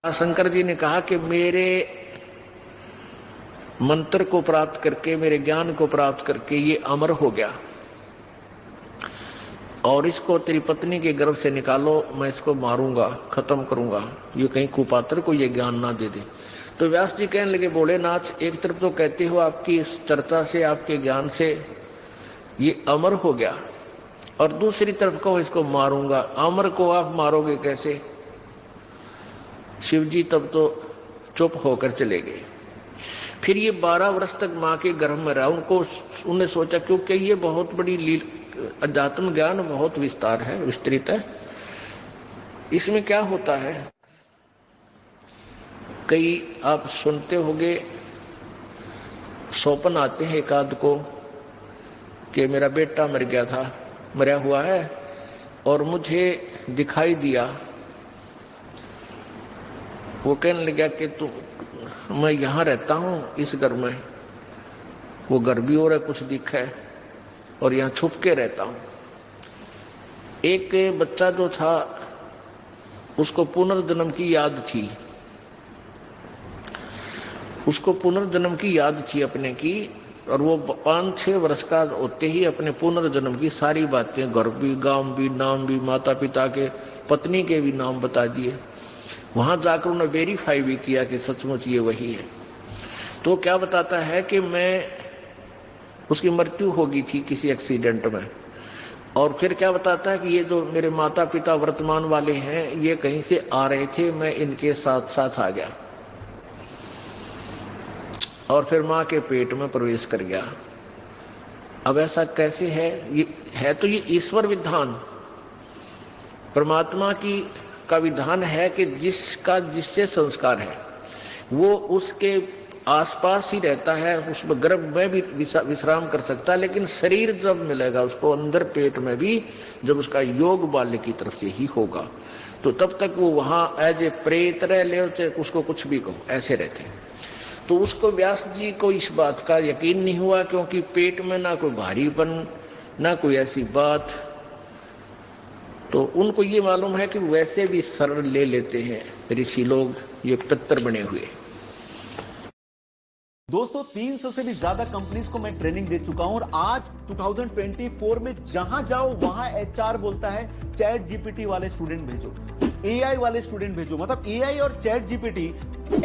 शंकर जी ने कहा कि मेरे मंत्र को प्राप्त करके, मेरे ज्ञान को प्राप्त करके ये अमर हो गया और इसको तेरी पत्नी के गर्भ से निकालो, मैं इसको मारूंगा, खत्म करूंगा, ये कहीं कुपात्र को ये ज्ञान ना दे दे। तो व्यास जी कहने लगे, भोलेनाथ एक तरफ तो कहते हो आपकी इस चर्चा से, आपके ज्ञान से ये अमर हो गया, और दूसरी तरफ कहो इसको मारूंगा। अमर को आप मारोगे कैसे? शिव जी तब तो चुप होकर चले गए। फिर ये 12 वर्ष तक माँ के गर्भ में रहा। उन्हें सोचा क्योंकि ये बहुत बड़ी अध्यात्म ज्ञान बहुत विस्तार है, विस्तृत है, इसमें क्या होता है। कई आप सुनते होंगे, स्वप्न आते हैं एक आध को कि मेरा बेटा मर गया था, मरा हुआ है और मुझे दिखाई दिया। वो कहने लगा कि मैं यहाँ रहता हूँ इस घर में, वो घर भी और है कुछ दिखा है, और यहाँ छुप के रहता हूँ। एक बच्चा जो था उसको पुनर्जन्म की याद थी, उसको पुनर्जन्म की याद थी अपने की, और वो 5-6 वर्ष का होते ही अपने पुनर्जन्म की सारी बातें, घर भी, गांव भी, नाम भी, माता पिता के, पत्नी के भी नाम बता दिए। वहां जाकर उन्होंने वेरीफाई भी किया कि सचमुच ये वही है। तो क्या बताता है कि उसकी मृत्यु हो गई थी किसी एक्सीडेंट में, और फिर क्या बताता है कि ये जो मेरे माता पिता वर्तमान वाले हैं ये कहीं से आ रहे थे, मैं इनके साथ साथ आ गया और फिर माँ के पेट में प्रवेश कर गया। अब ऐसा कैसे है? ये है तो ये ईश्वर विधान, परमात्मा की का विधान है कि जिससे संस्कार है वो उसके आसपास ही रहता है, उसमें गर्भ में भी विश्राम कर सकता है, लेकिन शरीर जब मिलेगा उसको अंदर पेट में भी, जब उसका योग बाल्य की तरफ से ही होगा, तो तब तक वो वहां एज ए प्रेत रह ले, उसको कुछ भी कहो, ऐसे रहते हैं। तो उसको व्यास जी को इस बात का यकीन नहीं हुआ, क्योंकि पेट में ना कोई भारीपन, ना कोई ऐसी बात। तो उनको ये मालूम है कि वैसे भी सरल ले लेते हैं ऋषि लोग, ये पितर बने हुए। दोस्तों 300 से भी ज्यादा कंपनीज को मैं ट्रेनिंग दे चुका हूं, और आज 2024 में जहां जाओ वहां एचआर बोलता है चैट जीपीटी वाले स्टूडेंट भेजो, एआई वाले स्टूडेंट भेजो। मतलब एआई और चैट जीपीटी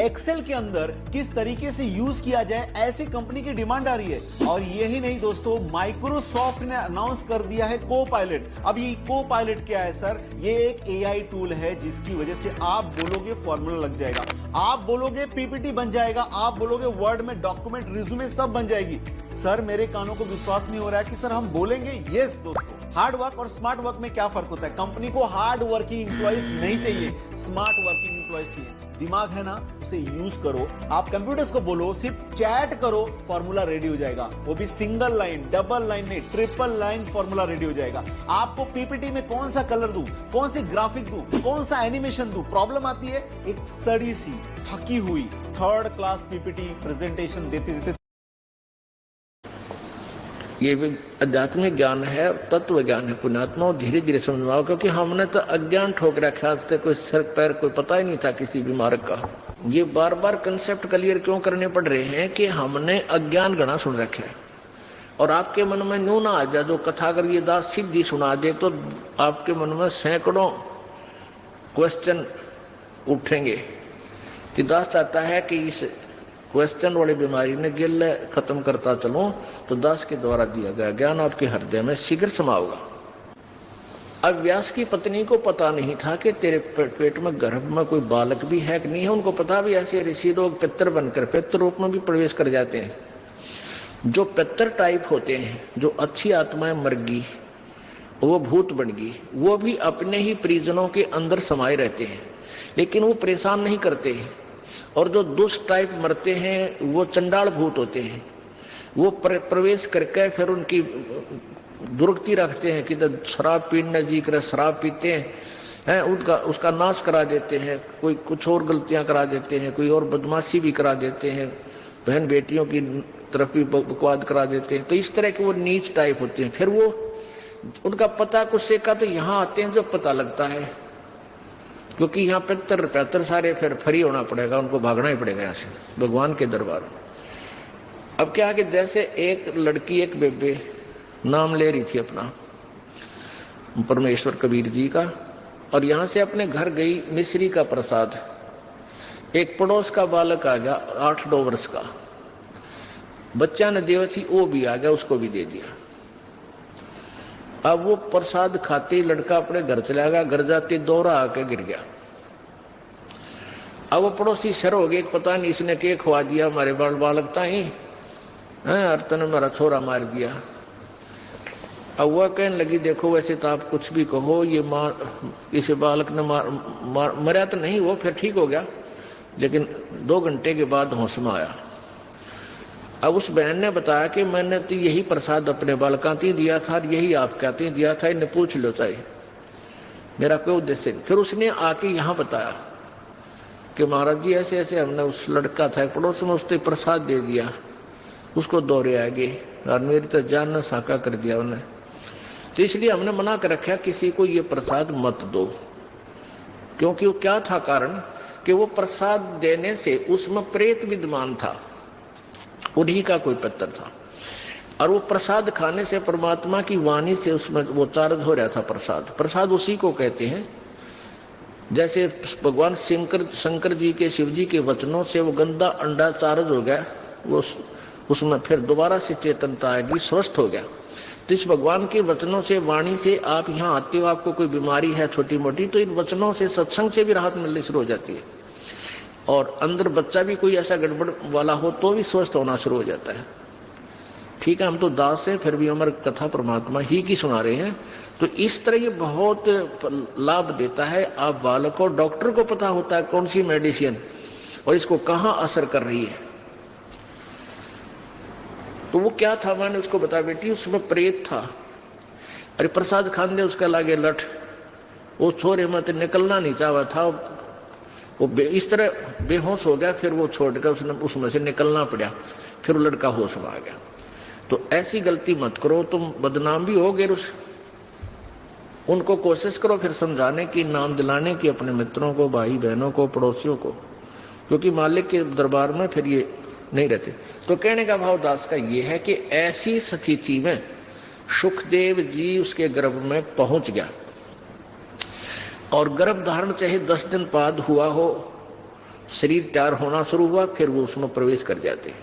एक्सेल के अंदर किस तरीके से यूज किया जाए, ऐसी कंपनी की डिमांड आ रही है। और यही नहीं दोस्तों, माइक्रोसॉफ्ट ने अनाउंस कर दिया है को पायलट। अब ये को पायलट क्या है सर? ये एक एआई टूल है जिसकी वजह से आप बोलोगे फॉर्मूला लग जाएगा, आप बोलोगे पीपीटी बन जाएगा, आप बोलोगे वर्ड में डॉक्यूमेंट, रिज्यूमे सब बन जाएगी। सर मेरे कानों को विश्वास नहीं हो रहा है कि सर हम बोलेंगे। यस दोस्तों, हार्ड वर्क और स्मार्ट वर्क में क्या फर्क होता है? कंपनी को हार्ड वर्किंग एम्प्लॉइज नहीं चाहिए, स्मार्ट वर्किंग एम्प्लॉइज चाहिए। दिमाग है ना, उसे यूज करो। आप कंप्यूटर्स को बोलो सिर्फ चैट करो, फॉर्मूला रेडी हो जाएगा। वो भी सिंगल लाइन, डबल लाइन नहीं, ट्रिपल लाइन फॉर्मूला रेडी हो जाएगा। आपको पीपीटी में कौन सा कलर दूं, कौन सी ग्राफिक दूं, कौन सा एनिमेशन दूं, प्रॉब्लम आती है। एक सड़ी सी थकी हुई 3rd क्लास पीपीटी प्रेजेंटेशन देते देते। ये भी आध्यात्मिक ज्ञान है, तत्व ज्ञान है पुण्यात्मा, धीरे धीरे समझाओ, क्योंकि हमने तो अज्ञान ठोक रखा, आज तक कोई सर पैर कोई पता ही नहीं था किसी भी मार्ग का। ये बार बार कंसेप्ट क्लियर क्यों करने पड़ रहे हैं कि हमने अज्ञान गणा सुन रखा है, और आपके मन में न्यू ना आ जाए। जो कथा अगर ये दास सिद्धि सुना दे तो आपके मन में सैकड़ों क्वेश्चन उठेंगे। तो दास चाहता है कि इस क्वेश्चन वाली बीमारी ने गिल खत्म करता चलो, तो दास के द्वारा दिया गया ज्ञान आपके हृदय में शीघ्र समाओगा। अब व्यास की पत्नी को पता नहीं था कि तेरे पेट में गर्भ में कोई बालक भी है कि नहीं है। उनको पता भी ऐसे ऋषि लोग पितर बनकर पितर रूप में भी प्रवेश कर जाते हैं। जो पितर टाइप होते हैं, जो अच्छी आत्माएं मर गई, वो भूत बन गई, वो भी अपने ही परिजनों के अंदर समाये रहते हैं, लेकिन वो परेशान नहीं करते हैं। और जो दुष्ट टाइप मरते हैं वो चंडाल भूत होते हैं, वो प्रवेश करके फिर उनकी दुर्गति रखते हैं कि जब शराब पीने जी कर शराब पीते हैं, उसका नाश करा देते हैं, कोई कुछ और गलतियां करा देते हैं, कोई और बदमाशी भी करा देते हैं, बहन बेटियों की तरफ भी बकवाद करा देते हैं। तो इस तरह के वो नीच टाइप होते हैं। फिर वो उनका पता कुछ से का तो यहाँ आते हैं जब पता लगता है क्योंकि यहाँ 75 सारे फिर फ्री होना पड़ेगा, उनको भागना ही पड़ेगा यहाँ से भगवान के दरबार में। अब क्या कि जैसे एक लड़की, एक बेबे नाम ले रही थी अपना परमेश्वर कबीर जी का, और यहाँ से अपने घर गई मिश्री का प्रसाद। एक पड़ोस का बालक आ गया 8-9 वर्ष का, बच्चा ने देव थी, वो भी आ गया, उसको भी दे दिया। अब वो प्रसाद खाते ही लड़का अपने घर चला गया, घर जाते दोहरा आके गिर गया। अब वो पड़ोसी शर हो गए, पता नहीं इसने क्या खवा दिया हमारे बालक ताई, अर्तन ने मेरा छोरा मार दिया। अब वह कहने लगी देखो वैसे तो आप कुछ भी कहो, ये इस बालक ने मरा तो नहीं, वो फिर ठीक हो गया, लेकिन 2 घंटे के बाद होश में आया। अब उस बहन ने बताया कि मैंने तो यही प्रसाद अपने बालका ती दिया था, यही आप कहते दिया था, इन्हें पूछ लो चाहे मेरा कोई उद्देश्य। फिर उसने आके यहाँ बताया कि महाराज जी ऐसे ऐसे हमने उस लड़का था पड़ोस में, उसने प्रसाद दे दिया, उसको दौरे आ गए और मेरी तो जान न साका कर दिया उन्हें। तो इसलिए हमने मना कर रखा किसी को ये प्रसाद मत दो, क्योंकि वो क्या था कारण कि वो प्रसाद देने से उसमें प्रेत विद्यमान था, उन्हीं का कोई पत्थर था, और वो प्रसाद खाने से परमात्मा की वाणी से उसमें वो चार्ज हो रहा था। प्रसाद उसी को कहते हैं, जैसे भगवान शंकर जी के, शिव जी के वचनों से वो गंदा अंडा चार्ज हो गया, वो उसमें फिर दोबारा से चेतनता आएगी, स्वस्थ हो गया। तो इस भगवान के वचनों से, वाणी से आप यहाँ आते हो, आपको कोई बीमारी है छोटी मोटी, तो इन वचनों से, सत्संग से भी राहत मिलनी शुरू हो जाती है। और अंदर बच्चा भी कोई ऐसा गड़बड़ वाला हो तो भी स्वस्थ होना शुरू हो जाता है। ठीक है, हम तो दास हैं, फिर भी हमारी कथा परमात्मा ही की सुना रहे हैं। तो इस तरह ये बहुत लाभ देता है। आप बालक को, डॉक्टर को पता होता है कौन सी मेडिसिन और इसको कहाँ असर कर रही है। तो वो क्या था, मैंने उसको बताया बेटी उसमें प्रेत था, अरे प्रसाद खान दे उसका लागे लठ, वो छोरे मत निकलना नहीं चाहा था, वो इस तरह बेहोश हो गया, फिर वो छोड़ कर उसने उसमें से निकलना पड़ा, फिर वो लड़का होश में आ गया। तो ऐसी गलती मत करो, तुम बदनाम भी होगे। उनको कोशिश करो फिर समझाने की, नाम दिलाने की अपने मित्रों को, भाई बहनों को, पड़ोसियों को, क्योंकि मालिक के दरबार में फिर ये नहीं रहते। तो कहने का भाव दास का ये है कि ऐसी स्थिति में सुखदेव जी उसके गर्भ में पहुंच गया, और गर्भ धारण चाहे 10 दिन बाद हुआ हो, शरीर तैयार होना शुरू हुआ, फिर वो उसमें प्रवेश कर जाते हैं।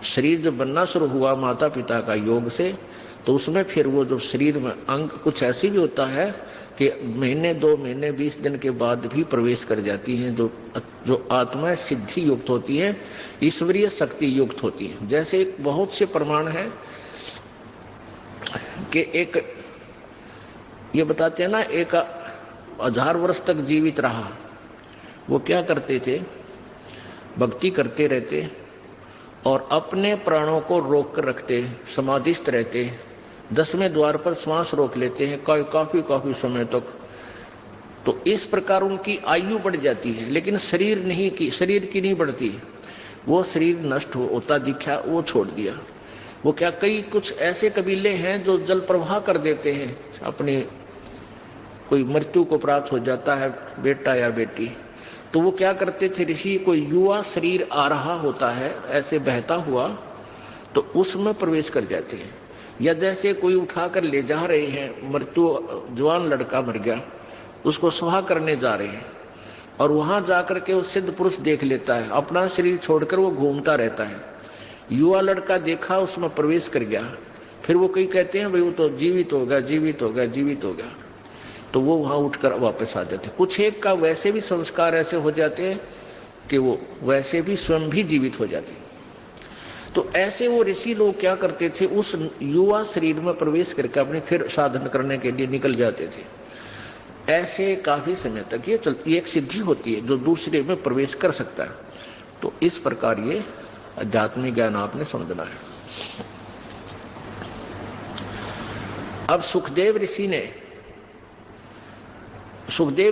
शरीर जब बनना शुरू हुआ माता पिता का योग से, तो उसमें फिर वो जो शरीर में अंग कुछ ऐसी भी होता है कि महीने 2 महीने 20 दिन के बाद भी प्रवेश कर जाती हैं, जो आत्मा सिद्धि युक्त होती है, ईश्वरीय शक्ति युक्त होती है। जैसे एक बहुत से प्रमाण है कि एक ये बताते हैं ना, एक 1000 वर्ष तक जीवित रहा, वो क्या करते थे, भक्ति करते रहते और अपने प्राणों को रोक कर रखते, समाधिस्थ रहते, 10वें द्वार पर श्वास रोक लेते हैं काफी समय तक। तो इस प्रकार उनकी आयु बढ़ जाती है, लेकिन शरीर की नहीं बढ़ती। वो शरीर नष्ट होता दिखा, वो छोड़ दिया। वो क्या, कई कुछ ऐसे कबीले हैं जो जल प्रवाह कर देते हैं, अपनी कोई मृत्यु को प्राप्त हो जाता है बेटा या बेटी, तो वो क्या करते थे ऋषि, कोई युवा शरीर आ रहा होता है ऐसे बहता हुआ, तो उसमें प्रवेश कर जाते हैं। या जैसे कोई उठाकर ले जा रहे हैं, मृत्यु जवान लड़का मर गया, उसको सुहा करने जा रहे हैं, और वहां जाकर के वो सिद्ध पुरुष देख लेता है, अपना शरीर छोड़कर वो घूमता रहता है। युवा लड़का देखा, उसमें प्रवेश कर गया, फिर वो कई कहते हैं भाई वो तो जीवित हो गया, तो वो वहां उठकर वापस आ जाते। कुछ एक का वैसे भी संस्कार ऐसे हो जाते हैं कि वो वैसे भी स्वयं भी जीवित हो जाते। तो ऐसे वो ऋषि लोग क्या करते थे, उस युवा शरीर में प्रवेश करके अपने फिर साधन करने के लिए निकल जाते थे। ऐसे काफी समय तक ये चलती, एक सिद्धि होती है जो दूसरे में प्रवेश कर सकता है। तो इस प्रकार ये आध्यात्मिक ज्ञान आपने समझना है। अब सुखदेव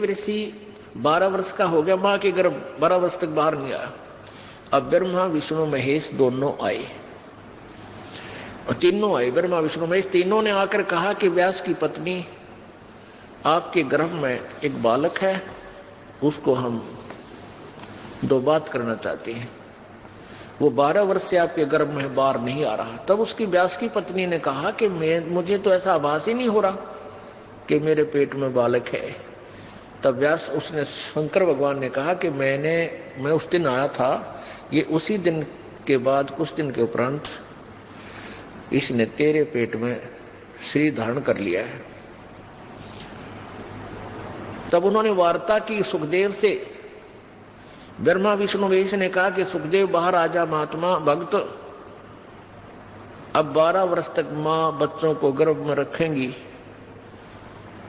ऋषि 12 वर्ष का हो गया, मां के गर्भ 12 वर्ष तक बाहर नहीं आया। अब ब्रह्मा विष्णु महेश दोनों आए, और तीनों आए, ब्रह्मा विष्णु महेश तीनों ने आकर कहा कि व्यास की पत्नी आपके गर्भ में एक बालक है, उसको हम दो बात करना चाहते हैं। वो 12 वर्ष से आपके गर्भ में बाहर नहीं आ रहा। तब उसकी व्यास की पत्नी ने कहा कि मुझे तो ऐसा आभास ही नहीं हो रहा कि मेरे पेट में बालक है। तब व्यास उसने शंकर भगवान ने कहा कि मैं उस दिन आया था, ये उसी दिन के बाद कुछ दिन के उपरांत इसने तेरे पेट में शरीर धारण कर लिया है। तब उन्होंने वार्ता की सुखदेव से। ब्रह्मा विष्णु महेश ने कहा कि सुखदेव बाहर आजा महात्मा भक्त, अब 12 वर्ष तक माँ बच्चों को गर्भ में रखेंगी,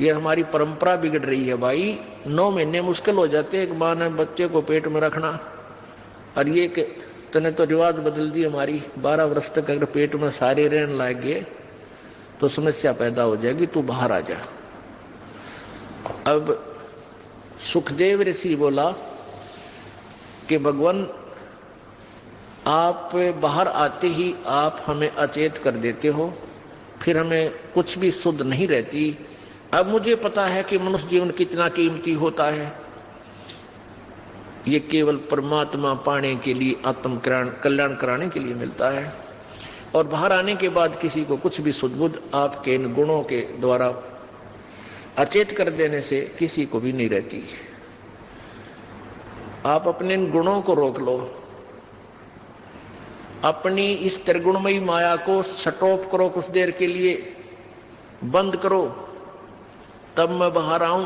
ये हमारी परंपरा बिगड़ रही है भाई। 9 महीने मुश्किल हो जाते एक माँ ने बच्चे को पेट में रखना, और ये कि तूने तो रिवाज बदल दी हमारी। 12 वर्ष तक अगर पेट में सारे रहने लग गए तो समस्या पैदा हो जाएगी, तू बाहर आ जा। अब सुखदेव ऋषि बोला कि भगवान आप बाहर आते ही आप हमें अचेत कर देते हो, फिर हमें कुछ भी शुद्ध नहीं रहती। अब मुझे पता है कि मनुष्य जीवन कितना कीमती होता है, ये केवल परमात्मा पाने के लिए, आत्म कल्याण कराने के लिए मिलता है। और बाहर आने के बाद किसी को कुछ भी सुध बुध आपके इन गुणों के द्वारा अचेत कर देने से किसी को भी नहीं रहती। आप अपने इन गुणों को रोक लो, अपनी इस त्रिगुणमयी माया को स्टॉप करो, कुछ देर के लिए बंद करो, तब मैं बाहर आऊं।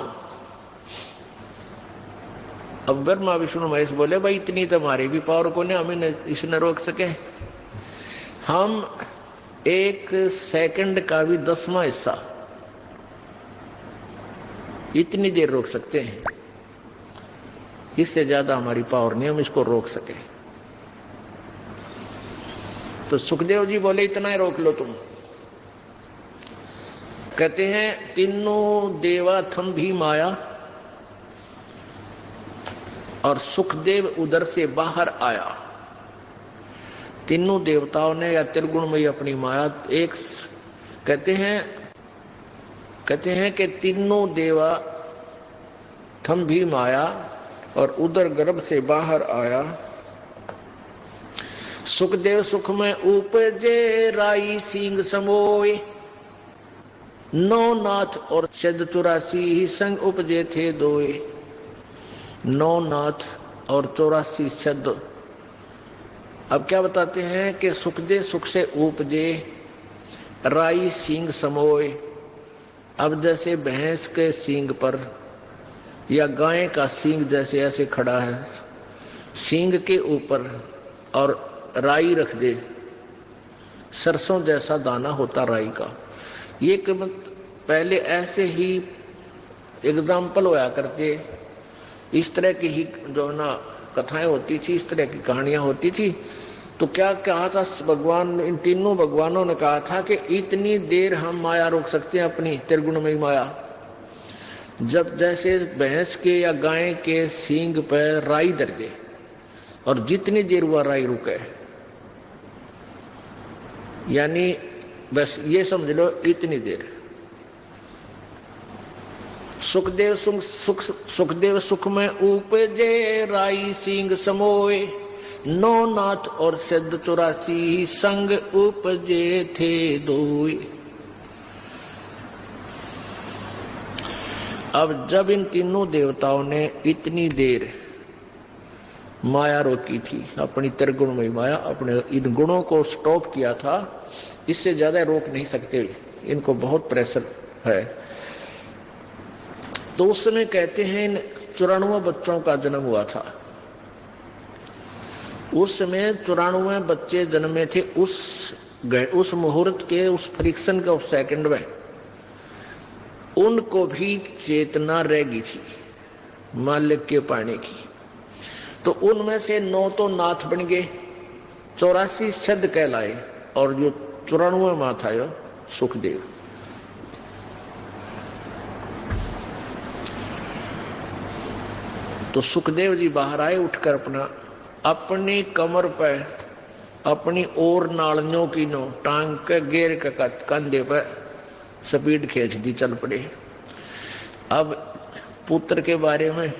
अब ब्रह्मा विष्णु महेश बोले भाई इतनी तो हमारी भी पावर को नहीं, हमें इसने रोक सके। हम 1 सेकंड का भी 10वां हिस्सा इतनी देर रोक सकते हैं, इससे ज्यादा हमारी पावर नहीं हम इसको रोक सके। तो सुखदेव जी बोले इतना ही रोक लो तुम। कहते हैं तीनों देवा थम भी माया, और सुखदेव उधर से बाहर आया। तीनों देवताओं ने या त्रिगुणमयी अपनी माया एक कहते हैं कि तीनों देवा थम भी माया और उधर गर्भ से बाहर आया। सुखदेव सुख में उपजे राई सिंह समोय, 9 नाथ और शद 84 ही संग उपजे थे दोए। 9 नाथ और 84 शद। अब क्या बताते हैं कि सुखदेव सुख से उपजे राई सिंह समोय। अब जैसे भैंस के सींग पर या गाय का सींग जैसे ऐसे खड़ा है, सींग के ऊपर और राई रख दे, सरसों जैसा दाना होता राई का। ये पहले ऐसे ही एग्जाम्पल होया करते, इस तरह की ही जो ना कथाएं होती थी, इस तरह की कहानियां होती थी। तो क्या कहा था भगवान, इन तीनों भगवानों ने कहा था कि इतनी देर हम माया रोक सकते हैं अपनी त्रिगुणमयी माया, जब जैसे भैंस के या गाय के सींग पर राई धर दे, और जितनी देर वह राई रुके, यानी बस ये समझ लो इतनी देर। सुखदेव सुख में उपजे राई सिंह समोय, 9 नाथ और शद 84 संग उपजे थे दोय। अब जब इन तीनों देवताओं ने इतनी देर माया रोकी थी, अपनी त्रिगुणमयी माया, अपने इन गुणों को स्टॉप किया था, इससे ज्यादा रोक नहीं सकते, इनको बहुत प्रेशर है। तो उस समय कहते हैं इन 94 बच्चों का जन्म हुआ था। उस समय 94 बच्चे जन्मे थे। उस मुहूर्त के, उस फ्रिक्शन के, उस सेकंड में उनको भी चेतना रह गई थी मालिक के पाने की। तो उनमें से 9 तो नाथ बन गए, 84 शद कहलाए, और जो 94 माँ था यो सुखदेव। तो सुखदेव जी बाहर आए उठकर, अपनी कमर पर अपनी और नालियों की नो टांग के गेर के कंधे पर स्पीड खींच दी, चल पड़े। अब पुत्र के बारे में,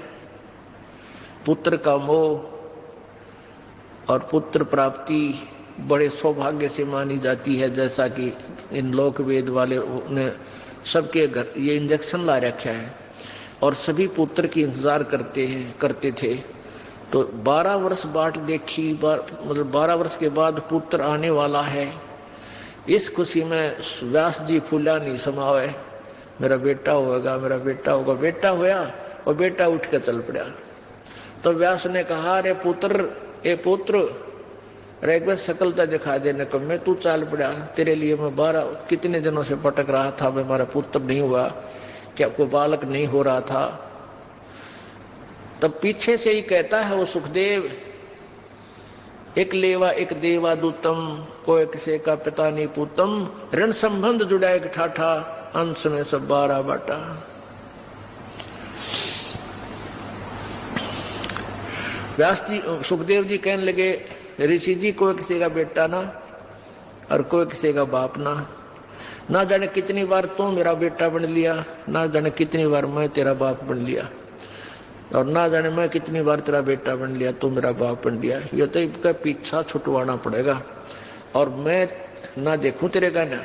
पुत्र का मोह और पुत्र प्राप्ति बड़े सौभाग्य से मानी जाती है, जैसा कि इन लोक वेद वाले ने सबके घर ये इंजेक्शन ला रखा है और सभी पुत्र की इंतजार करते थे। तो 12 वर्ष बाट देखी, मतलब 12 वर्ष के बाद पुत्र आने वाला है। इस खुशी में व्यास जी फूला नहीं समावे, मेरा बेटा होगा, मेरा बेटा होगा। बेटा होया और बेटा उठ के चल पड़ा। तो व्यास ने कहा, अरे पुत्र, ए पुत्र, अरे एक बार शकलता दिखा देने को। मैं तू चाल पड़ा, तेरे लिए मैं 12 कितने दिनों से भटक रहा था, मैं हमारा पुत्र नहीं हुआ, क्या कोई बालक नहीं हो रहा था। तब पीछे से ही कहता है वो सुखदेव, एक लेवा एक देवा दूतम, कोई किसी का पिता नहीं पूतम, ऋण संबंध जुड़ा एक ठाठा, अंश में सब 12 बाटा। व्यास जी, सुखदेव जी कहने लगे, ऋषि जी, कोई किसी का बेटा ना और कोई किसी का बाप ना जाने कितनी बार तू मेरा बेटा बन लिया, ना जाने कितनी बार मैं तेरा बाप बन लिया, और ना जाने मैं कितनी बार तेरा बेटा बन लिया, तू मेरा बाप बन लिया। ये तो इसका पीछा छुटवाना पड़ेगा और मैं ना देखूं तेरे का, ना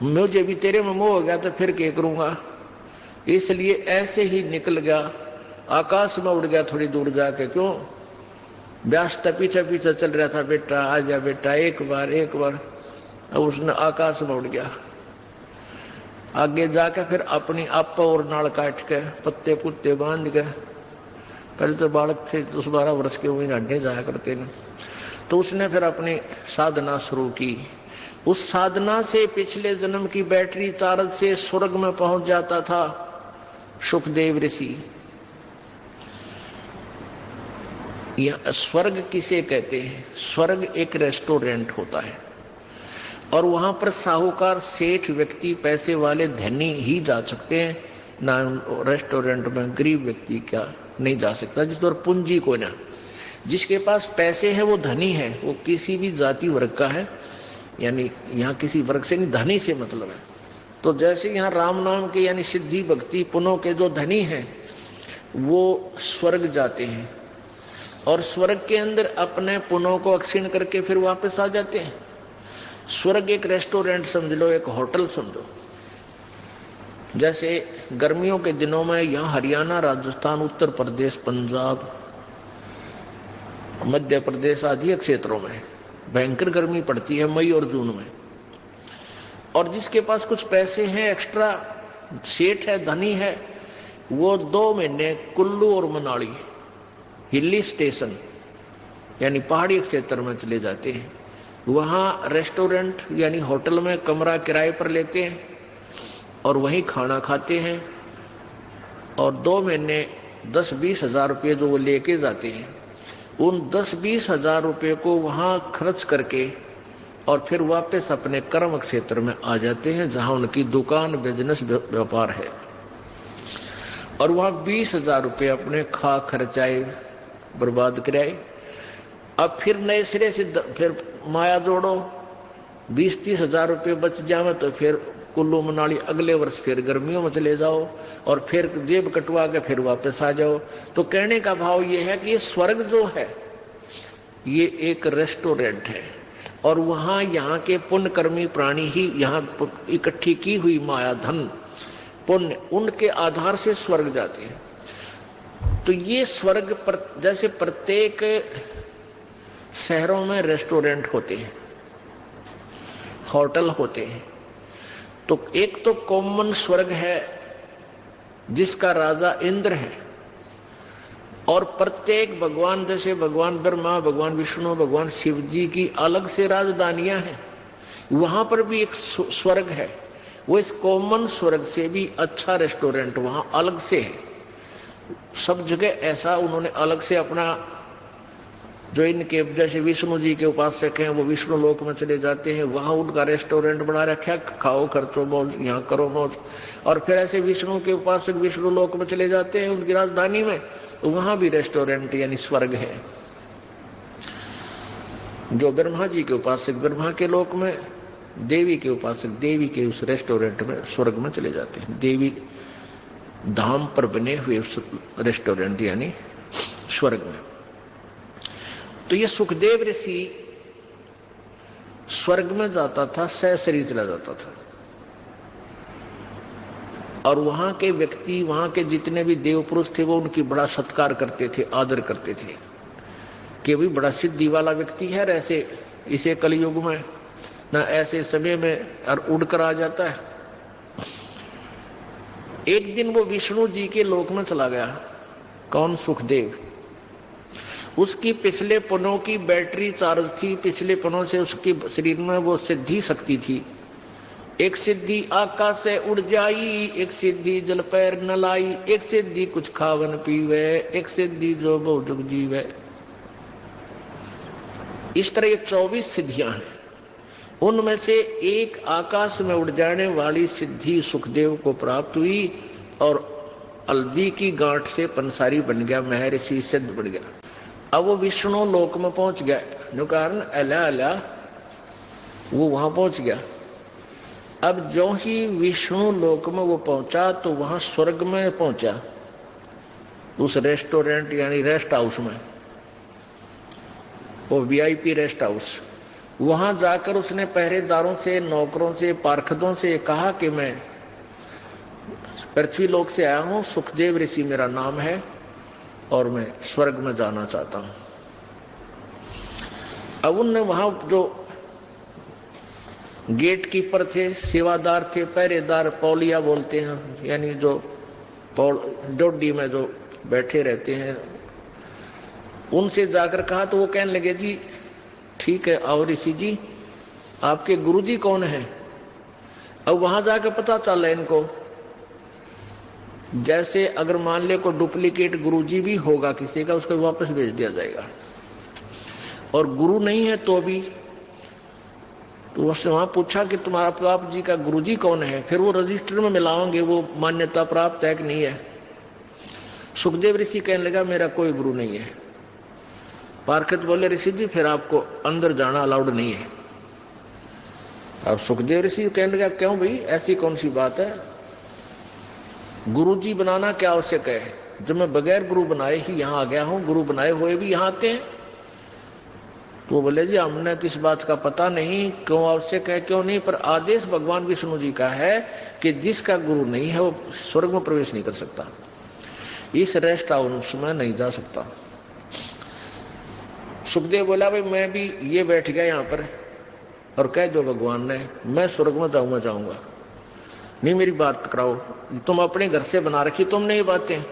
मुझे भी तेरे में मोह हो गया तो फिर क्या करूंगा। इसलिए ऐसे ही निकल गया, आकाश में उड़ गया थोड़ी दूर जाके। क्यों? व्यास पीछे पीछे चल रहा था, बेटा आ जा बेटा, एक बार। अब उसने आकाश में उड़ गया। आगे जाके फिर अपनी आप और नाल काट के पत्ते पुत्ते बांध के, पहले तो बालक थे 10-12 वर्ष के, वही हड्डे जाया करते ने। तो उसने फिर अपनी साधना शुरू की। उस साधना से पिछले जन्म की बैटरी चार्ज से स्वर्ग में पहुंच जाता था सुखदेव ऋषि। यह स्वर्ग किसे कहते हैं? स्वर्ग एक रेस्टोरेंट होता है और वहां पर साहूकार, सेठ व्यक्ति, पैसे वाले, धनी ही जा सकते हैं, ना रेस्टोरेंट में गरीब व्यक्ति क्या नहीं जा सकता। जिस तरह पूंजी को ना, जिसके पास पैसे हैं वो धनी है, वो किसी भी जाति वर्ग का है, यानी यहाँ किसी वर्ग से नहीं, धनी से मतलब है। तो जैसे यहाँ राम नाम के यानी सिद्धि भक्ति पुनों के जो धनी हैं वो स्वर्ग जाते हैं और स्वर्ग के अंदर अपने पुनों को अक्षीण करके फिर वापस आ जाते हैं। स्वर्ग एक रेस्टोरेंट समझ लो, एक होटल समझो। जैसे गर्मियों के दिनों में यहाँ हरियाणा, राजस्थान, उत्तर प्रदेश, पंजाब, मध्य प्रदेश आदि क्षेत्रों में भयंकर गर्मी पड़ती है मई और जून में। और जिसके पास कुछ पैसे हैं, एक्स्ट्रा सेठ है, धनी है, वो 2 महीने कुल्लू और मनाली हिली स्टेशन यानी पहाड़ी क्षेत्र में चले जाते हैं। वहाँ रेस्टोरेंट यानी होटल में कमरा किराए पर लेते हैं और वहीं खाना खाते हैं और 2 महीने 10-20 हज़ार रुपये जो वो लेके जाते हैं, उन 10-20 हज़ार रुपये को वहाँ खर्च करके और फिर वापस अपने कर्म क्षेत्र में आ जाते हैं जहाँ उनकी दुकान, बिजनेस, व्यापार है। और वहाँ 20 हज़ार रुपये अपने खा खर्चाए बर्बाद कराए। अब फिर नए सिरे से फिर माया जोड़ो, 20-30 हज़ार रुपये बच जाए तो फिर कुल्लू मनाली अगले वर्ष फिर गर्मियों में चले जाओ और फिर जेब कटवा के फिर वापस आ जाओ। तो कहने का भाव ये है कि ये स्वर्ग जो है ये एक रेस्टोरेंट है और वहाँ यहाँ के पुण्यकर्मी प्राणी ही यहाँ इकट्ठी की हुई माया, धन, पुण्य, उनके आधार से स्वर्ग जाते हैं। तो ये स्वर्ग पर जैसे प्रत्येक शहरों में रेस्टोरेंट होते हैं, होटल होते हैं, तो एक तो कॉमन स्वर्ग है जिसका राजा इंद्र है और प्रत्येक भगवान, जैसे भगवान ब्रह्मा, भगवान विष्णु, भगवान शिव जी की अलग से राजधानियां हैं, वहां पर भी एक स्वर्ग है। वो इस कॉमन स्वर्ग से भी अच्छा रेस्टोरेंट वहां अलग से है। सब जगह ऐसा उन्होंने अलग से अपना, जो इनके जैसे विष्णु जी के उपासक हैं वो विष्णु लोक में चले जाते हैं, वहां उनका रेस्टोरेंट बना रखा है, खाओ खर्चो मौज, यहाँ करो मौज। और फिर ऐसे विष्णु के उपासक विष्णु लोक में चले जाते हैं उनकी राजधानी में, तो वहां भी रेस्टोरेंट यानी स्वर्ग है। जो ब्रह्मा जी के उपासक ब्रह्मा के लोक में, देवी के उपासक देवी के उस रेस्टोरेंट में, स्वर्ग में चले जाते हैं। देवी धाम पर बने हुए रेस्टोरेंट यानी स्वर्ग में। तो ये सुखदेव ऋषि स्वर्ग में जाता था, सशरीर चला जाता था, और वहां के व्यक्ति, वहां के जितने भी देव पुरुष थे वो उनकी बड़ा सत्कार करते थे, आदर करते थे कि भी बड़ा सिद्धि वाला व्यक्ति है, ऐसे इसे कलयुग में ना ऐसे समय में और उड़कर आ जाता है। एक दिन वो विष्णु जी के लोक में चला गया। कौन? सुखदेव। उसकी पिछले पनों की बैटरी चार्ज थी, पिछले पनों से उसके शरीर में वो सिद्धि शक्ति थी। एक सिद्धि आकाश से उड़ जाई, एक सिद्धि जल पैर न लाई, एक सिद्धि कुछ खावन पीवे, एक सिद्धि जो बहुजुग जीवे। इस तरह ये 24 सिद्धियां हैं। उनमें से एक आकाश में उड़ जाने वाली सिद्धि सुखदेव को प्राप्त हुई और हल्दी की गांठ से पंसारी बन गया, महर्षि सिद्ध बन गया। अब वो विष्णु लोक में पहुंच गया, जो कारण अला अला वो वहां पहुंच गया। अब जो ही विष्णु लोक में वो पहुंचा तो वहां स्वर्ग में पहुंचा, उस रेस्टोरेंट यानी रेस्ट हाउस में, वो VIP रेस्ट हाउस। वहां जाकर उसने पहरेदारों से, नौकरों से, पार्षदों से कहा कि मैं पृथ्वी लोक से आया हूं, सुखदेव ऋषि मेरा नाम है और मैं स्वर्ग में जाना चाहता हूं। अब उनने वहां जो गेट कीपर थे, सेवादार थे, पहरेदार, पौलिया बोलते हैं, यानी जो डोडी में जो बैठे रहते हैं, उनसे जाकर कहा तो वो कहने लगे जी ठीक है, और ऋषि जी आपके गुरुजी कौन है? अब वहां जाकर पता चला इनको, जैसे अगर मान ले को डुप्लीकेट गुरुजी भी होगा किसी का, उसको वापस भेज दिया जाएगा, और गुरु नहीं है तो भी। तो उसने वहां पूछा कि तुम्हारा आप जी का गुरुजी कौन है, फिर वो रजिस्टर में मिलाओगे वो मान्यता प्राप्त है कि नहीं है। सुखदेव ऋषि कहने लगा मेरा कोई गुरु नहीं है। पार्षद बोले ऋषि जी फिर आपको अंदर जाना अलाउड नहीं है। अब सुखदेव ऋषि कहने लगा क्यों भाई, ऐसी कौन सी बात है, गुरुजी बनाना क्या आवश्यक है, जब मैं बगैर गुरु बनाए ही यहाँ आ गया हूँ, गुरु बनाए हुए भी यहाँ आते हैं। तो वो बोले जी हमने तो इस बात का पता नहीं क्यों आवश्यक है क्यों नहीं, पर आदेश भगवान विष्णु जी का है कि जिसका गुरु नहीं है वो स्वर्ग में प्रवेश नहीं कर सकता, इस रेस्ट हाउस में नहीं जा सकता। सुखदेव बोला भाई मैं भी ये बैठ गया यहाँ पर और कह दो भगवान ने मैं स्वर्ग में जाऊंगा, नहीं मेरी बात कराओ, तुम अपने घर से बना रखी तुमने ये बातें,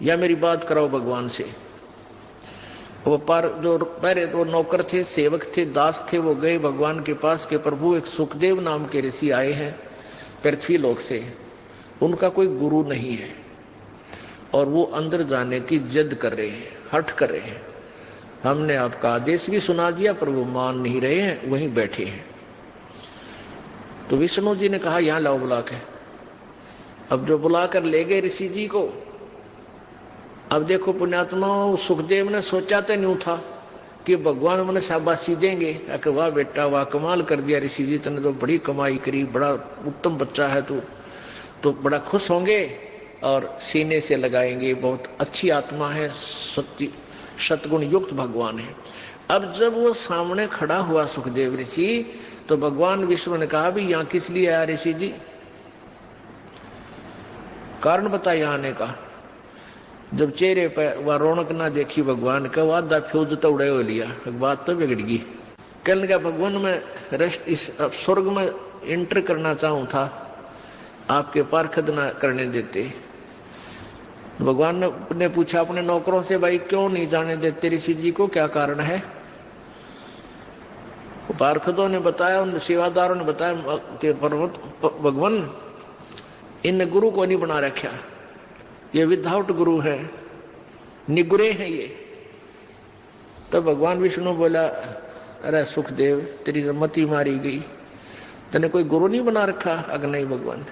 या मेरी बात कराओ भगवान से। वो पर जो पहले वो नौकर थे, सेवक थे, दास थे, वो गए भगवान के पास के प्रभु एक सुखदेव नाम के ऋषि आए हैं पृथ्वी लोक से, उनका कोई गुरु नहीं है और वो अंदर जाने की जिद कर रहे हैं, हठ कर रहे हैं। हमने आपका आदेश भी सुना दिया पर वो मान नहीं रहे हैं, वहीं बैठे हैं। तो विष्णु जी ने कहा यहां लाओ बुला के। अब जो बुलाकर ले गए ऋषि जी को, अब देखो पुण्यात्मा सुखदेव ने सोचा तो नहीं था कि भगवान मैंने शाबाशी देंगे, कि वाह बेटा वाह कमाल कर दिया ऋषि जी, तूने तो बड़ी कमाई करी, बड़ा उत्तम बच्चा है तू, तो बड़ा खुश होंगे और सीने से लगाएंगे, बहुत अच्छी आत्मा है, सतगुण युक्त भगवान है। अब जब वो सामने खड़ा हुआ सुखदेव ऋषि तो भगवान विष्णु ने कहा भी यहाँ किस लिए आया ऋषि जी, कारण बताया आने का। जब चेहरे पर वह रौनक ना देखी भगवान का, वादा फ्यूज तो उड़े हो लिया, बात तो बिगड़ गई। कहने लगा भगवान मैं रेस्ट इस स्वर्ग में एंटर करना चाहूं था, आपके पार्षद ना करने देते। भगवान ने पूछा अपने नौकरों से भाई क्यों नहीं जाने देते ऋषि जी को, क्या कारण है? पार्षदों ने बताया, उन सेवादारों ने बताया कि भगवान इन गुरु को नहीं बना रखा, ये विदाउट गुरु है, निगुरे हैं ये। तब भगवान विष्णु बोला अरे सुखदेव तेरी मति मारी गई, तने कोई गुरु नहीं बना रखा? अगर नहीं भगवान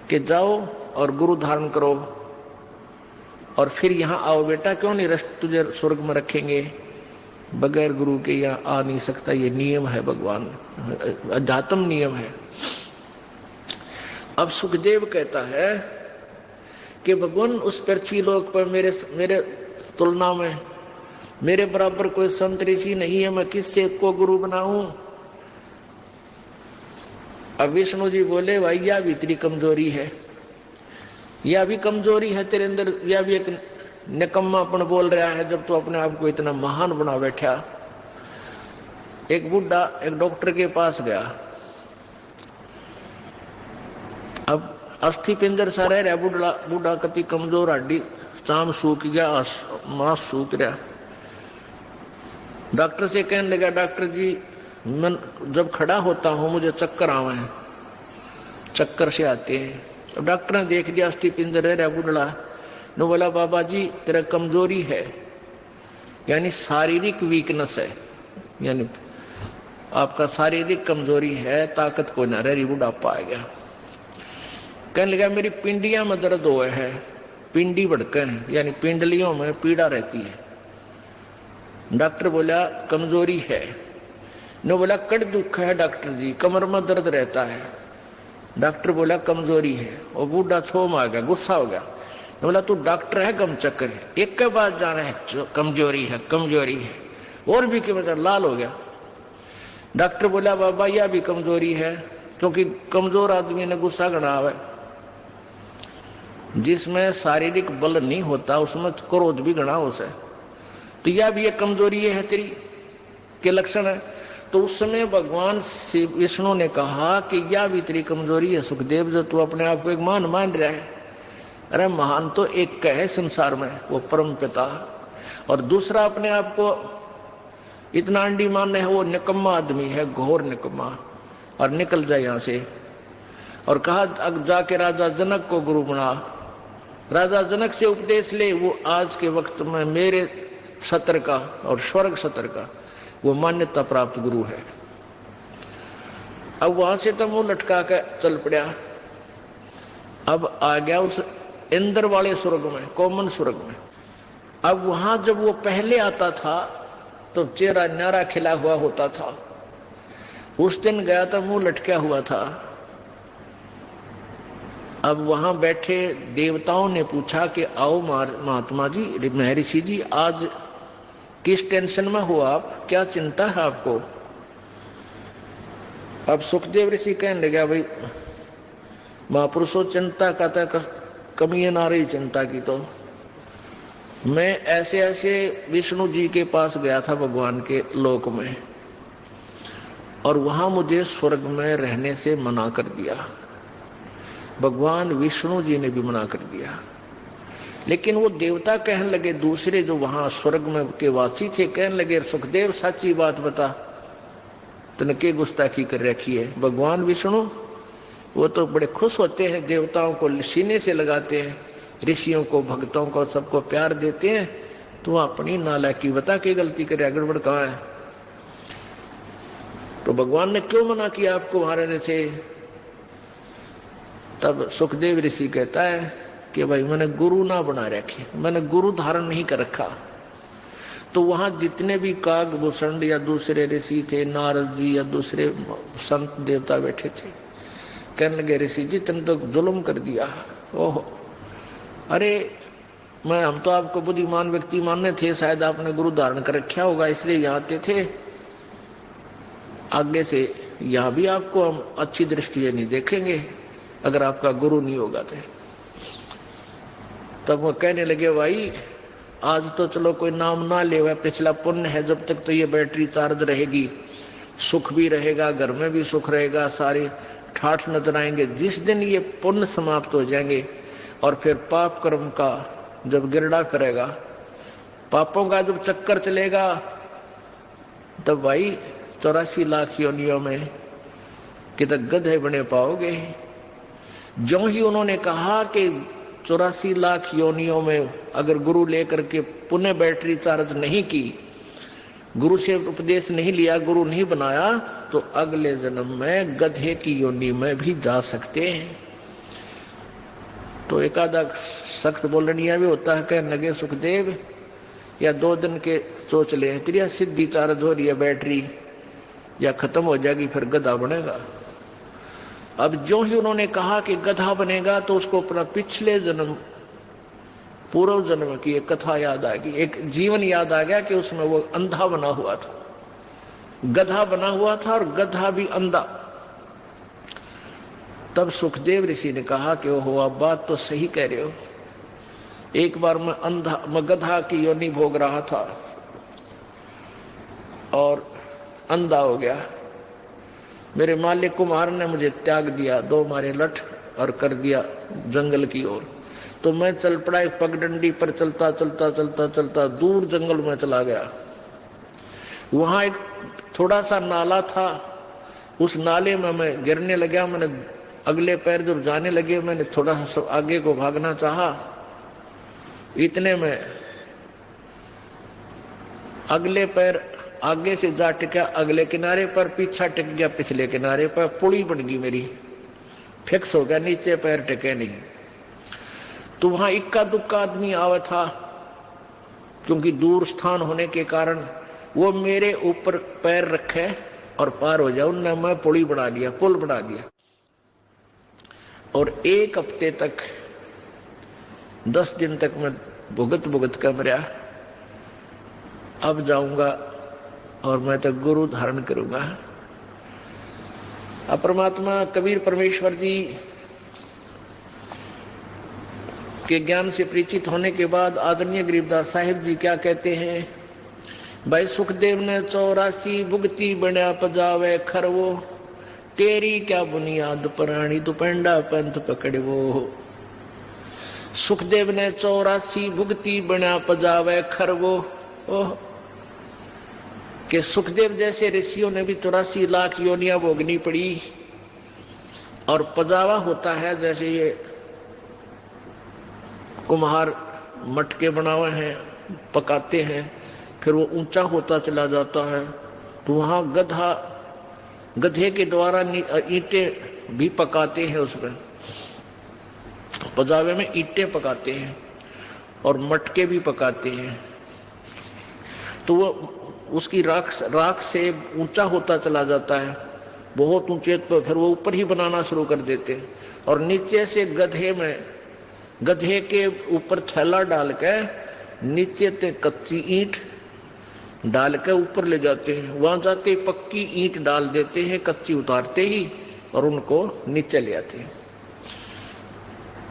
कि जाओ और गुरु धारण करो और फिर यहाँ आओ बेटा, क्यों नहीं रस्ट तुझे स्वर्ग में रखेंगे, बगैर गुरु के यहाँ आ नहीं सकता, ये नियम है भगवान, अध्यात्म नियम है। अब सुखदेव कहता है कि भगवान उस पृथ्वी लोक पर मेरे तुलना में मेरे बराबर कोई संत ऋषि नहीं है, मैं किससे को गुरु बनाऊं। अब विष्णु जी बोले भाई यह भी तेरी कमजोरी है, यह भी कमजोरी है तेरे अंदर, यह भी एक निकम्मापन बोल रहा है जब तू अपने आप को इतना महान बना बैठा। एक बुढ़ा एक डॉक्टर के पास गया, अब अस्थि पिंजर सा रह रहा, बूढ़ा कति कमजोर, हड्डी चाम सूख गया, मांस सूख रहा। डॉक्टर से कहने लगा डॉक्टर जी मैं जब खड़ा होता हूं मुझे चक्कर आवे हैं, चक्कर से आते हैं। अब डॉक्टर ने देख लिया अस्थि पिंजर रह रहा बूढ़ा, ने बोला बाबा जी तेरा कमजोरी है, यानी शारीरिक वीकनेस है, यानी आपका शारीरिक कमजोरी है, ताकत को न रही, बुढ़ापा आ गया। कहने लगा मेरी पिंडियां में दर्द हुआ है, पिंडी भड़के हैं, यानी पिंडलियों में पीड़ा रहती है। डॉक्टर बोला कमजोरी है। ने बोला कड़ दुख है डॉक्टर जी, कमर में दर्द रहता है। डॉक्टर बोला कमजोरी है। और बूढ़ा छोम आ गया, गुस्सा हो गया। ने बोला तू डॉक्टर है गम चक्कर, एक के बाद जाना है कमजोरी है कमजोरी है, और भी के मतलब लाल हो गया। डॉक्टर बोला बाबा यह भी कमजोरी है, क्योंकि कमजोर आदमी ने गुस्सा गणा है, जिसमें शारीरिक बल नहीं होता उसमें क्रोध भी गणा उसे, तो यह भी एक कमजोरी है तेरी के लक्षण है। तो उस समय भगवान से विष्णु ने कहा कि यह भी तेरी कमजोरी है सुखदेव, जो तू अपने आप को एक महान मान रहा है। अरे महान तो एक है संसार में, वो परम पिता, और दूसरा अपने आप को इतना अंडी मानने है, वो निकम्मा आदमी है, घोर निकम्मा, और निकल जाए यहां से। और कहा अब जाके राजा जनक को गुरु बना, राजा जनक से उपदेश ले, वो आज के वक्त में मेरे सत्र का और स्वर्ग सत्र का वो मान्यता प्राप्त गुरु है। अब वहां से तो मुंह लटका कर चल पड़ा, अब आ गया उस इंद्र वाले स्वर्ग में, कॉमन स्वर्ग में। अब वहां जब वो पहले आता था तो चेहरा न्यारा खिला हुआ होता था, उस दिन गया था मुंह लटका हुआ था। अब वहां बैठे देवताओं ने पूछा कि आओ महात्मा जी, महर्षि जी, आज किस टेंशन में हो आप, क्या चिंता है आपको। अब सुखदेव ऋषि कहने लगा भाई महापुरुषों चिंता का कमी ना रही चिंता की, तो मैं ऐसे ऐसे विष्णु जी के पास गया था भगवान के लोक में, और वहां मुझे स्वर्ग में रहने से मना कर दिया, भगवान विष्णु जी ने भी मना कर दिया। लेकिन वो देवता कहने लगे, दूसरे जो वहां स्वर्ग में के वासी थे, कहने लगे सुखदेव सच्ची बात बता, तूने के गुस्ताखी कर रखी है। भगवान विष्णु वो तो बड़े खुश होते हैं, देवताओं को सीने से लगाते हैं, ऋषियों को भक्तों को सबको प्यार देते हैं। तो अपनी नालायकी बता के गलती करे, गड़बड़ कहाँ है। तो भगवान ने क्यों मना किया आपको वहां रहने से। तब सुखदेव ऋषि कहता है कि भाई मैंने गुरु ना बना रखे, मैंने गुरु धारण नहीं कर रखा। तो वहां जितने भी कागभूषण या दूसरे ऋषि थे, नारद जी या दूसरे संत देवता बैठे थे, कहने लगे ऋषि जी तुमने तो जुल्म कर दिया। ओहो, अरे हम तो आपको बुद्धिमान व्यक्ति मानने थे, शायद आपने गुरु धारण कर रखा होगा इसलिए यहाँ आते थे, आगे से यहाँ भी आपको हम अच्छी दृष्टि से नहीं देखेंगे अगर आपका गुरु नहीं होगा तो। तब वो कहने लगे भाई आज तो चलो कोई नाम ना ले, वह पिछला पुण्य है, जब तक तो ये बैटरी चार्ज रहेगी, सुख भी रहेगा, घर में भी सुख रहेगा, सारे ठाठ नजर आएंगे। जिस दिन ये पुण्य समाप्त हो जाएंगे और फिर पाप कर्म का जब गिरडा करेगा, पापों का जब चक्कर चलेगा, तब भाई 84 लाख योनियों में कितने गधे बने पाओगे। जो ही उन्होंने कहा कि 84 लाख योनियों में अगर गुरु लेकर के पुनः बैटरी चार्ज नहीं की, गुरु से उपदेश नहीं लिया, गुरु नहीं बनाया, तो अगले जन्म में गधे की योनि में भी जा सकते हैं। तो एकादा सख्त बोलनिया भी होता है, कहने लगे सुखदेव या 2 दिन के सोच ले, तेरी सिद्धि चार्ज हो रही है बैटरी, या खत्म हो जाएगी फिर गधा बनेगा। अब जो ही उन्होंने कहा कि गधा बनेगा तो उसको अपना पिछले जन्म पूर्व जन्म की एक कथा याद आ गई, एक जीवन याद आ गया कि उसमें वो अंधा बना हुआ था, गधा बना हुआ था और गधा भी अंधा। तब सुखदेव ऋषि ने कहा कि ओहो, आप बात तो सही कह रहे हो। एक बार मैं गधा की योनि भोग रहा था और अंधा हो गया। मेरे मालिक कुम्हार ने मुझे त्याग दिया, 2 मारे लठ और कर दिया जंगल की ओर। तो मैं चल पड़ा एक पगडंडी पर, चलता चलता चलता चलता दूर जंगल में चला गया। वहां एक थोड़ा सा नाला था, उस नाले में मैं गिरने लगा। मैंने अगले पैर जब जाने लगे, मैंने थोड़ा सा आगे को भागना चाहा, इतने में अगले पैर आगे से जा टिका अगले किनारे पर, पीछा टिक गया पिछले किनारे पर, पुड़ी बन गई मेरी, फिक्स हो गया, नीचे पैर टिके नहीं। तो वहां इक्का दुक्का आदमी आवा था, क्योंकि दूर स्थान होने के कारण वो मेरे ऊपर पैर रखे और पार हो जाए। उनने मैं पुड़ी बना दिया, पुल बना दिया। और 1 हफ्ते तक, 10 दिन तक मैं भुगत भुगत कर मरा। अब जाऊंगा और मैं तो गुरु धारण करूंगा। अब परमात्मा कबीर परमेश्वर जी के ज्ञान से परिचित होने के बाद आदरणीय गरीबदास साहिब जी क्या कहते हैं, भाई सुखदेव ने 84 भुगती बना पजावे खरवो, तेरी क्या बुनियाद प्राणी तू पेंडा पंथ पकड़वो। सुखदेव ने 84 भुगती बना पजावे खरवो। ओह, कि सुखदेव जैसे ऋषियों ने भी 84 लाख योनियां भोगनी पड़ी। और पजावा होता है जैसे ये कुम्हार मटके बनावे हैं, पकाते हैं, फिर वो ऊंचा होता चला जाता है। तो वहां गधे के द्वारा ईंटें भी पकाते हैं, उसमें पजावे में ईंटें पकाते हैं और मटके भी पकाते हैं। तो वो उसकी राख से ऊंचा होता चला जाता है, बहुत ऊंचे पर फिर वो ऊपर ही बनाना शुरू कर देते हैं। और नीचे से गधे के ऊपर थैला डाल के नीचे ते कच्ची ईंट डाल के ऊपर ले जाते हैं। वहां जाते पक्की ईंट डाल देते हैं, कच्ची उतारते ही, और उनको नीचे ले आते हैं।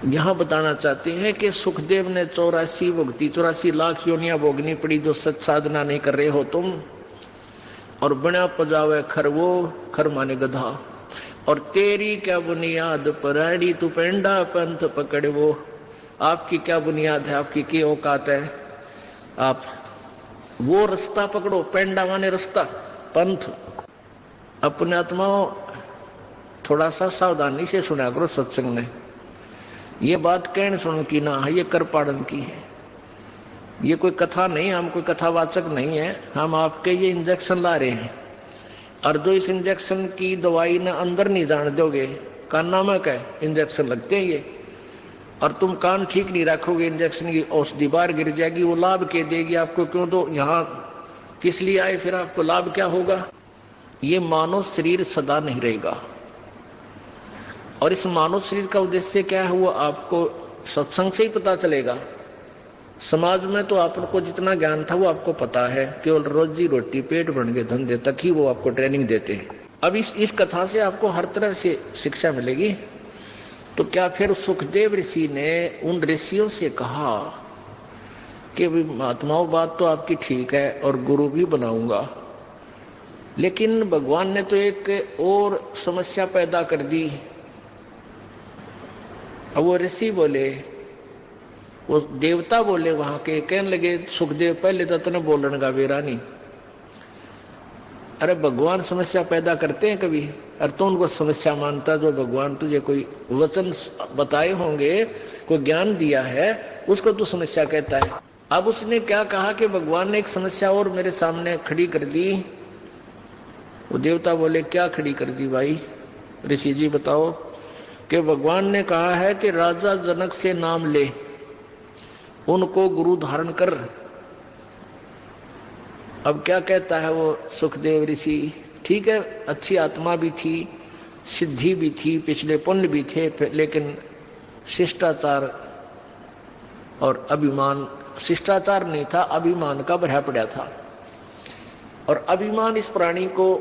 यहां बताना चाहते हैं कि सुखदेव ने 84 लाख योनियां भोगनी पड़ी जो सच साधना नहीं कर रहे हो तुम। और बना पजावे खरवो, खर माने गधा, और तेरी क्या बुनियाद पराड़ी तू पेंडा पंथ पकड़वो। आपकी क्या बुनियाद है, आपकी क्या औकात है, आप वो रास्ता पकड़ो। पेंडा माने रास्ता, पंथ। अपने आत्माओं थोड़ा सा सावधानी से सुना करो सत्संग में। ये बात कहने सुन की ना है, ये कर पाड़न की है। ये कोई कथा नहीं, हम कोई कथावाचक नहीं है। हम आपके ये इंजेक्शन ला रहे हैं, और जो इस इंजेक्शन की दवाई ना अंदर नहीं जान दोगे, कान नामक है, इंजेक्शन लगते हैं ये, और तुम कान ठीक नहीं रखोगे, इंजेक्शन की औषधि बाहर गिर जाएगी। वो लाभ के देगी आपको, क्यों तो यहाँ किस लिए आए, फिर आपको लाभ क्या होगा। ये मानव शरीर सदा नहीं रहेगा, और इस मानव शरीर का उद्देश्य क्या है वो आपको सत्संग से ही पता चलेगा। समाज में तो आपको जितना ज्ञान था वो आपको पता है, केवल रोजी रोटी पेट भरने के धंधे तक ही वो आपको ट्रेनिंग देते हैं। अब इस कथा से आपको हर तरह से शिक्षा मिलेगी। तो क्या फिर सुखदेव ऋषि ने उन ऋषियों से कहा कि महात्माओं बात तो आपकी ठीक है और गुरु भी बनाऊंगा, लेकिन भगवान ने तो एक और समस्या पैदा कर दी। अब वो ऋषि बोले, वो देवता बोले वहां के, कहने लगे सुखदेव पहले तो तने बोलने का बेरा नहीं। अरे भगवान समस्या पैदा करते हैं कभी, और तो उनको समस्या मानता। जो भगवान तुझे कोई वचन बताए होंगे, कोई ज्ञान दिया है, उसको तू समस्या कहता है। अब उसने क्या कहा कि भगवान ने एक समस्या और मेरे सामने खड़ी कर दी। वो देवता बोले क्या खड़ी कर दी भाई, ऋषि जी बताओ। कि भगवान ने कहा है कि राजा जनक से नाम ले, उनको गुरु धारण कर। अब क्या कहता है वो सुखदेव ऋषि, ठीक है अच्छी आत्मा भी थी, सिद्धि भी थी, पिछले पुण्य भी थे, लेकिन शिष्टाचार और अभिमान, शिष्टाचार नहीं था, अभिमान का भरा पड़ा था। और अभिमान इस प्राणी को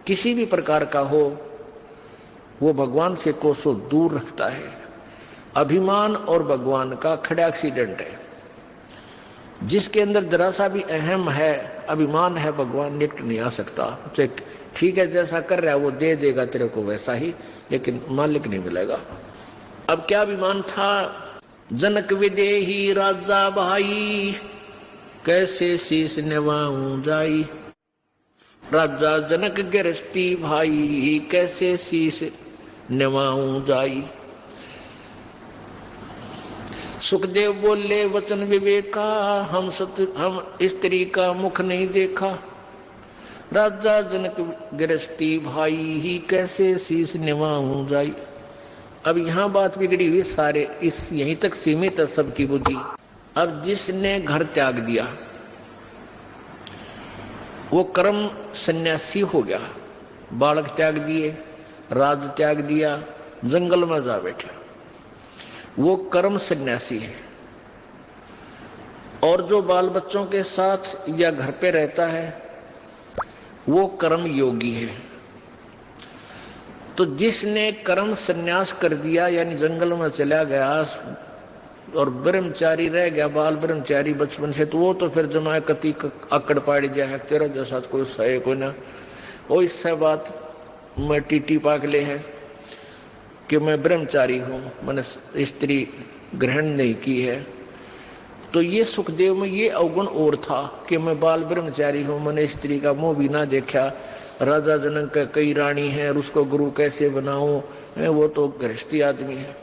किसी भी प्रकार का हो वो भगवान से कोसों दूर रखता है। अभिमान और भगवान का खड़ा एक्सीडेंट है। जिसके अंदर जरा सा भी अहम है, अभिमान है, भगवान निकट नहीं आ सकता। ठीक है, जैसा कर रहा है वो दे देगा तेरे को वैसा ही, लेकिन मालिक नहीं मिलेगा। अब क्या अभिमान था? जनक विदेही राजा भाई, कैसे शीस निवाऊं जाई। राजा जनक गिरस्ती भाई, कैसे शीस निवाऊं जाई। सुखदेव बोले वचन विवेका, हम स्त्री का मुख नहीं देखा। राजा जनक गिरस्ती भाई ही, कैसे शीस निवाऊं जाई। अब यहां बात बिगड़ी हुई, सारे इस यहीं तक सीमित है सबकी बुद्धि। अब जिसने घर त्याग दिया वो कर्म सन्यासी हो गया। बालक त्याग दिए, राज त्याग दिया, जंगल में जा बैठा, वो कर्म सन्यासी है। और जो बाल बच्चों के साथ या घर पे रहता है वो कर्म योगी है। तो जिसने कर्म सन्यास कर दिया यानी जंगल में चला गया और ब्रह्मचारी रह गया, बाल ब्रह्मचारी बचपन से, तो वो तो फिर जमाए कति आकड़ पाड़ी जाए, तेरा जैसा कोई सहे कोई ना। वो इससे बात मैं टीटी पागले है कि मैं ब्रह्मचारी हूं, मैंने स्त्री ग्रहण नहीं की है। तो ये सुखदेव में ये अवगुण और था कि मैं बाल ब्रह्मचारी हूं, मैंने स्त्री का मुंह भी ना देखा। राजा जनक का कई रानी है और उसको गुरु कैसे बनाऊं, वो तो गृहस्थी आदमी है।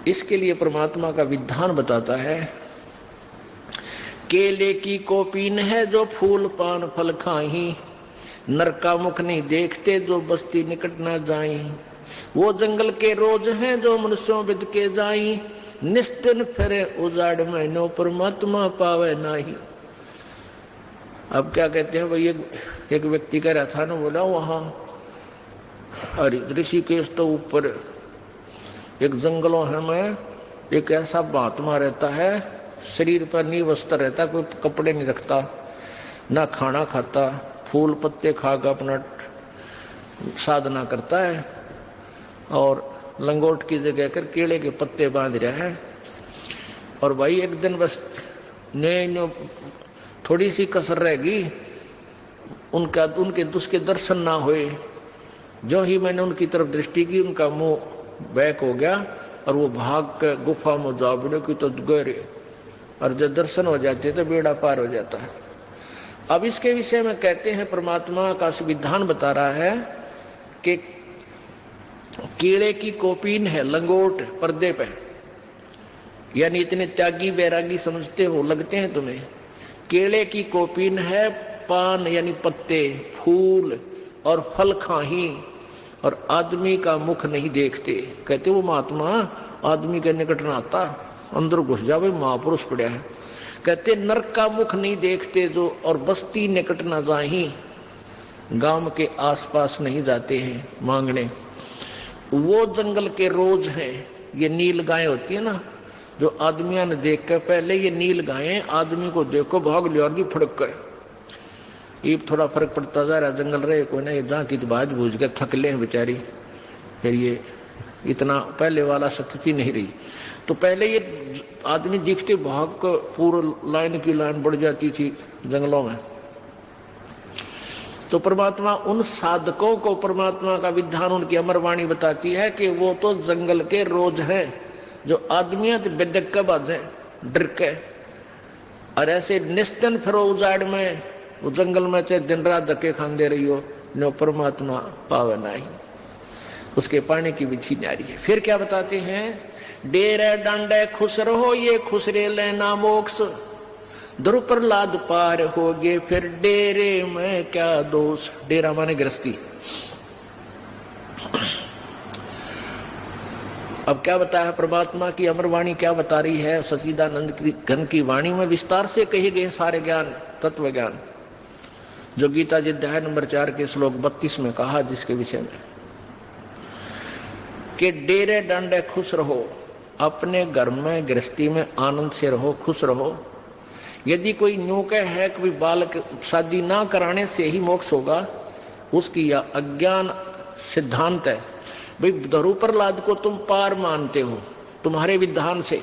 इसके लिए परमात्मा का विधान बताता है, केले की कोपीन है जो फूल पान फल खाही, नर का मुख नहीं देखते जो बस्ती निकट ना जाई। वो जंगल के रोज हैं जो मनुष्यों बिद के जाई, निस्तिन फिरे उजाड़ में नो परमात्मा पावे नाही। अब क्या कहते हैं भाई, एक व्यक्ति कह रहा था ना, बोला वहां ऋषिकेश तो ऊपर एक जंगलों है में एक ऐसा महात्मा रहता है, शरीर पर नी वस्त्र रहता, कोई कपड़े नहीं रखता, ना खाना खाता, फूल पत्ते खाकर अपना साधना करता है और लंगोट की जगह कर केले के पत्ते बांध रहा है। और भाई एक दिन बस ने थोड़ी सी कसर रहेगी, उनके उसके दर्शन ना हुए। जो ही मैंने उनकी तरफ दृष्टि की, उनका मुंह बैक हो गया और वो भाग के गुफा में जा बड़े की तो गहरे, और जब दर्शन हो जाते तो बेड़ा पार हो जाता है। अब इसके विषय में कहते हैं, परमात्मा का विधान बता रहा है कि कीड़े की कोपीन है, लंगोट पर्दे पे, यानी इतने त्यागी वैरागी समझते हो, लगते हैं तुम्हें। केले की कोपीन है, पान यानी पत्ते, फूल और फल खाही, और आदमी का मुख नहीं देखते। कहते वो महात्मा आदमी के निकट न आता, अंदर घुस जावे, महापुरुष पड़ा है। कहते नरक का मुख नहीं देखते जो, और बस्ती निकट न जाही, गांव के आसपास नहीं जाते हैं मांगने। वो जंगल के रोज हैं, ये नील गाय होती है ना, जो आदमियों ने देख कर, पहले ये नील गायें आदमी को देखो भाग लिया फड़क कर, ये थोड़ा फर्क पड़ता जा रहा, जंगल रहे कोई ना, ये जहाँ की तो बाज बूझ के थकले हैं बेचारी, फिर ये इतना पहले वाला स्थिति नहीं रही। तो पहले ये आदमी दिखते भाग कर पूरा लाइन की लाइन बढ़ जाती थी जंगलों में। तो परमात्मा उन साधकों को, परमात्मा का विधान, उनकी अमरवाणी बताती है कि वो तो जंगल के रोज हैं, जो आदमियां बेदक के बाजे डर के, और ऐसे निस्तन फिरो उजाड़ में, वो जंगल में चाहे दिन रात धक्के खांदे रही हो, नो परमात्मा पावे नहीं, उसके पाने की विधि न्यारी है। फिर क्या बताते हैं, डेरे डांडे खुश रहो ये खुश रे लेना मोक्ष, ध्रुव प्रहलाद पार हो गए फिर डेरे में क्या दोष। डेरा माने गृहस्थी। अब क्या बताया परमात्मा की अमरवाणी, क्या बता रही है सच्चिदानंद की घन की वाणी में विस्तार से कहे गए सारे ज्ञान, तत्व ज्ञान, जो गीता जी अध्याय नंबर 4 के श्लोक 32 में कहा, जिसके विषय में कि डेरे डांडे खुश रहो, अपने घर में गृहस्थी में आनंद से रहो, खुश रहो। यदि कोई न्यू का है कि बालक शादी ना कराने से ही मोक्ष होगा, उसकी यह अज्ञान सिद्धांत है। भाई ध्रुव प्रहलाद को तुम पार मानते हो तुम्हारे विधान से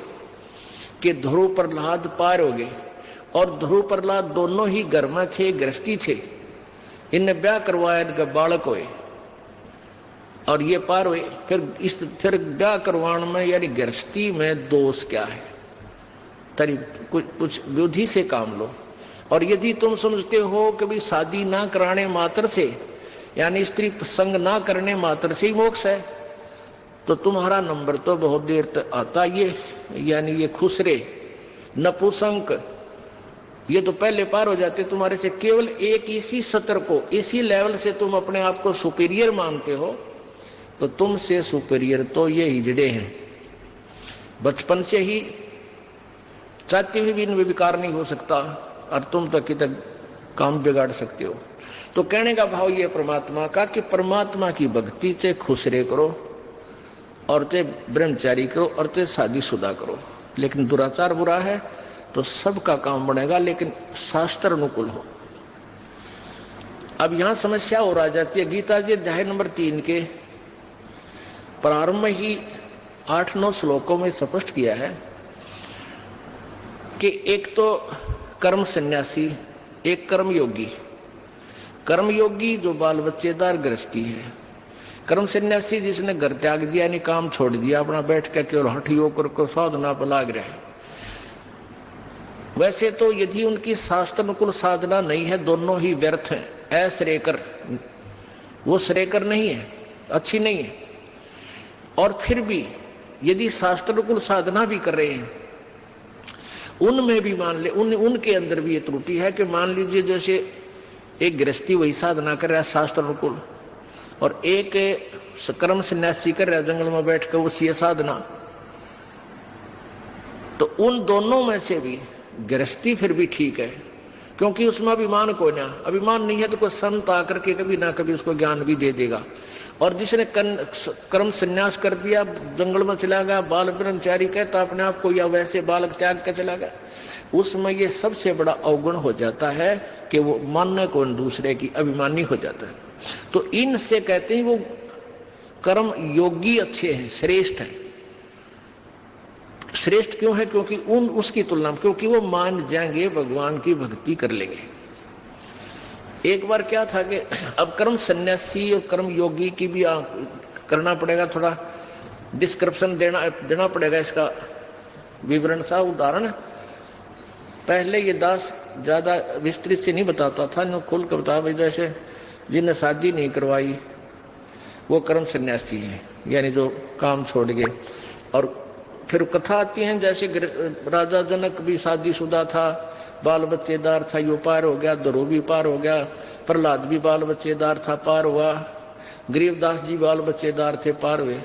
कि ध्रुव प्रहलाद पार हो गए, और ध्रुव प्रहलाद दोनों ही घर में थे, गृहस्थी थे, इनने ब्याह करवाया, इनके बालक हुए और ये पार हुए। फिर ब्याह करवाने में यानी गृहस्थी में दोष क्या है? तरी कुछ विधि से काम लो। और यदि तुम समझते हो कि भाई शादी ना कराने मात्र से यानी स्त्री संग ना करने मात्र से ही मोक्ष है, तो तुम्हारा नंबर तो बहुत देर तक आता। ये यानी ये खुसरे नपुसंक ये तो पहले पार हो जाते तुम्हारे से। केवल एक इसी सत्र को, इसी लेवल से तुम अपने आप को सुपीरियर मानते हो, तो तुमसे सुपीरियर तो ये हिजड़े हैं। बचपन से ही चाहते हुए भी इनमें विकार नहीं हो सकता, और तुम तक की तक काम बिगाड़ सकते हो। तो कहने का भाव ये परमात्मा का कि परमात्मा की भक्ति से खुसरे करो, और ते ब्रह्मचारी करो, और ते शादीशुदा करो। लेकिन दुराचार बुरा है तो सबका काम बनेगा, लेकिन शास्त्र अनुकूल हो। अब यहां समस्या और आ जाती है। गीता जी अध्याय नंबर 3 के प्रारंभ में ही 8-9 श्लोकों में स्पष्ट किया है कि एक तो कर्म सन्यासी, एक कर्म योगी। कर्म योगी जो बाल बच्चेदार गृहस्थी है, कर्म सन्यासी जिसने घर त्याग दिया, यानी काम छोड़ दिया, अपना बैठ के केवल हठ योग को साधना पर लाग रहे। वैसे तो यदि उनकी शास्त्र अनुकूल साधना नहीं है, दोनों ही व्यर्थ हैं। अश्रेयकर, वो श्रेयकर नहीं है, अच्छी नहीं है। और फिर भी यदि शास्त्र अनुकूल साधना भी कर रहे हैं, उनमें भी मान ले उनके अंदर भी ये त्रुटि है कि मान लीजिए जैसे एक गृहस्थी वही साधना कर रहा है शास्त्र अनुकूल, और एक कर्म सन्यासी कर रहा है जंगल में बैठ कर उसी साधना, तो उन दोनों में से भी गृहस्थी फिर भी ठीक है, क्योंकि उसमें अभिमान कोई ना, अभिमान नहीं है तो कोई संत आकर के कभी ना कभी उसको ज्ञान भी दे देगा। और जिसने कर्म संन्यास कर दिया, जंगल में चला गया, बाल ब्रह्मचारी कहता अपने आप को, या वैसे बालक त्याग के चला गया, उसमें ये सबसे बड़ा अवगुण हो जाता है कि वो मानने को दूसरे की अभिमानी हो जाता है। तो इनसे कहते हैं वो कर्म योगी अच्छे हैं, श्रेष्ठ हैं। श्रेष्ठ क्यों है? क्योंकि उसकी तुलना में, क्योंकि वो मान जाएंगे, भगवान की भक्ति कर लेंगे। एक बार क्या था कि अब कर्म सन्यासी और कर्म योगी की भी करना पड़ेगा, थोड़ा डिस्क्रिप्शन देना पड़ेगा, इसका विवरण सा उदाहरण। पहले ये दास ज्यादा विस्तृत से नहीं बताता था, न खुल कर बता, भाई जैसे जिन्हें शादी नहीं करवाई वो कर्म सन्यासी है, यानी जो काम छोड़ गए। और फिर कथा आती है जैसे राजा जनक भी शादीशुदा था, बाल बच्चेदार था, यो पार हो गया, ध्रुव भी पार हो गया, प्रहलाद भी बाल बच्चेदार था, पार हुआ, गरीबदास जी बाल बच्चेदार थे, पार हुए।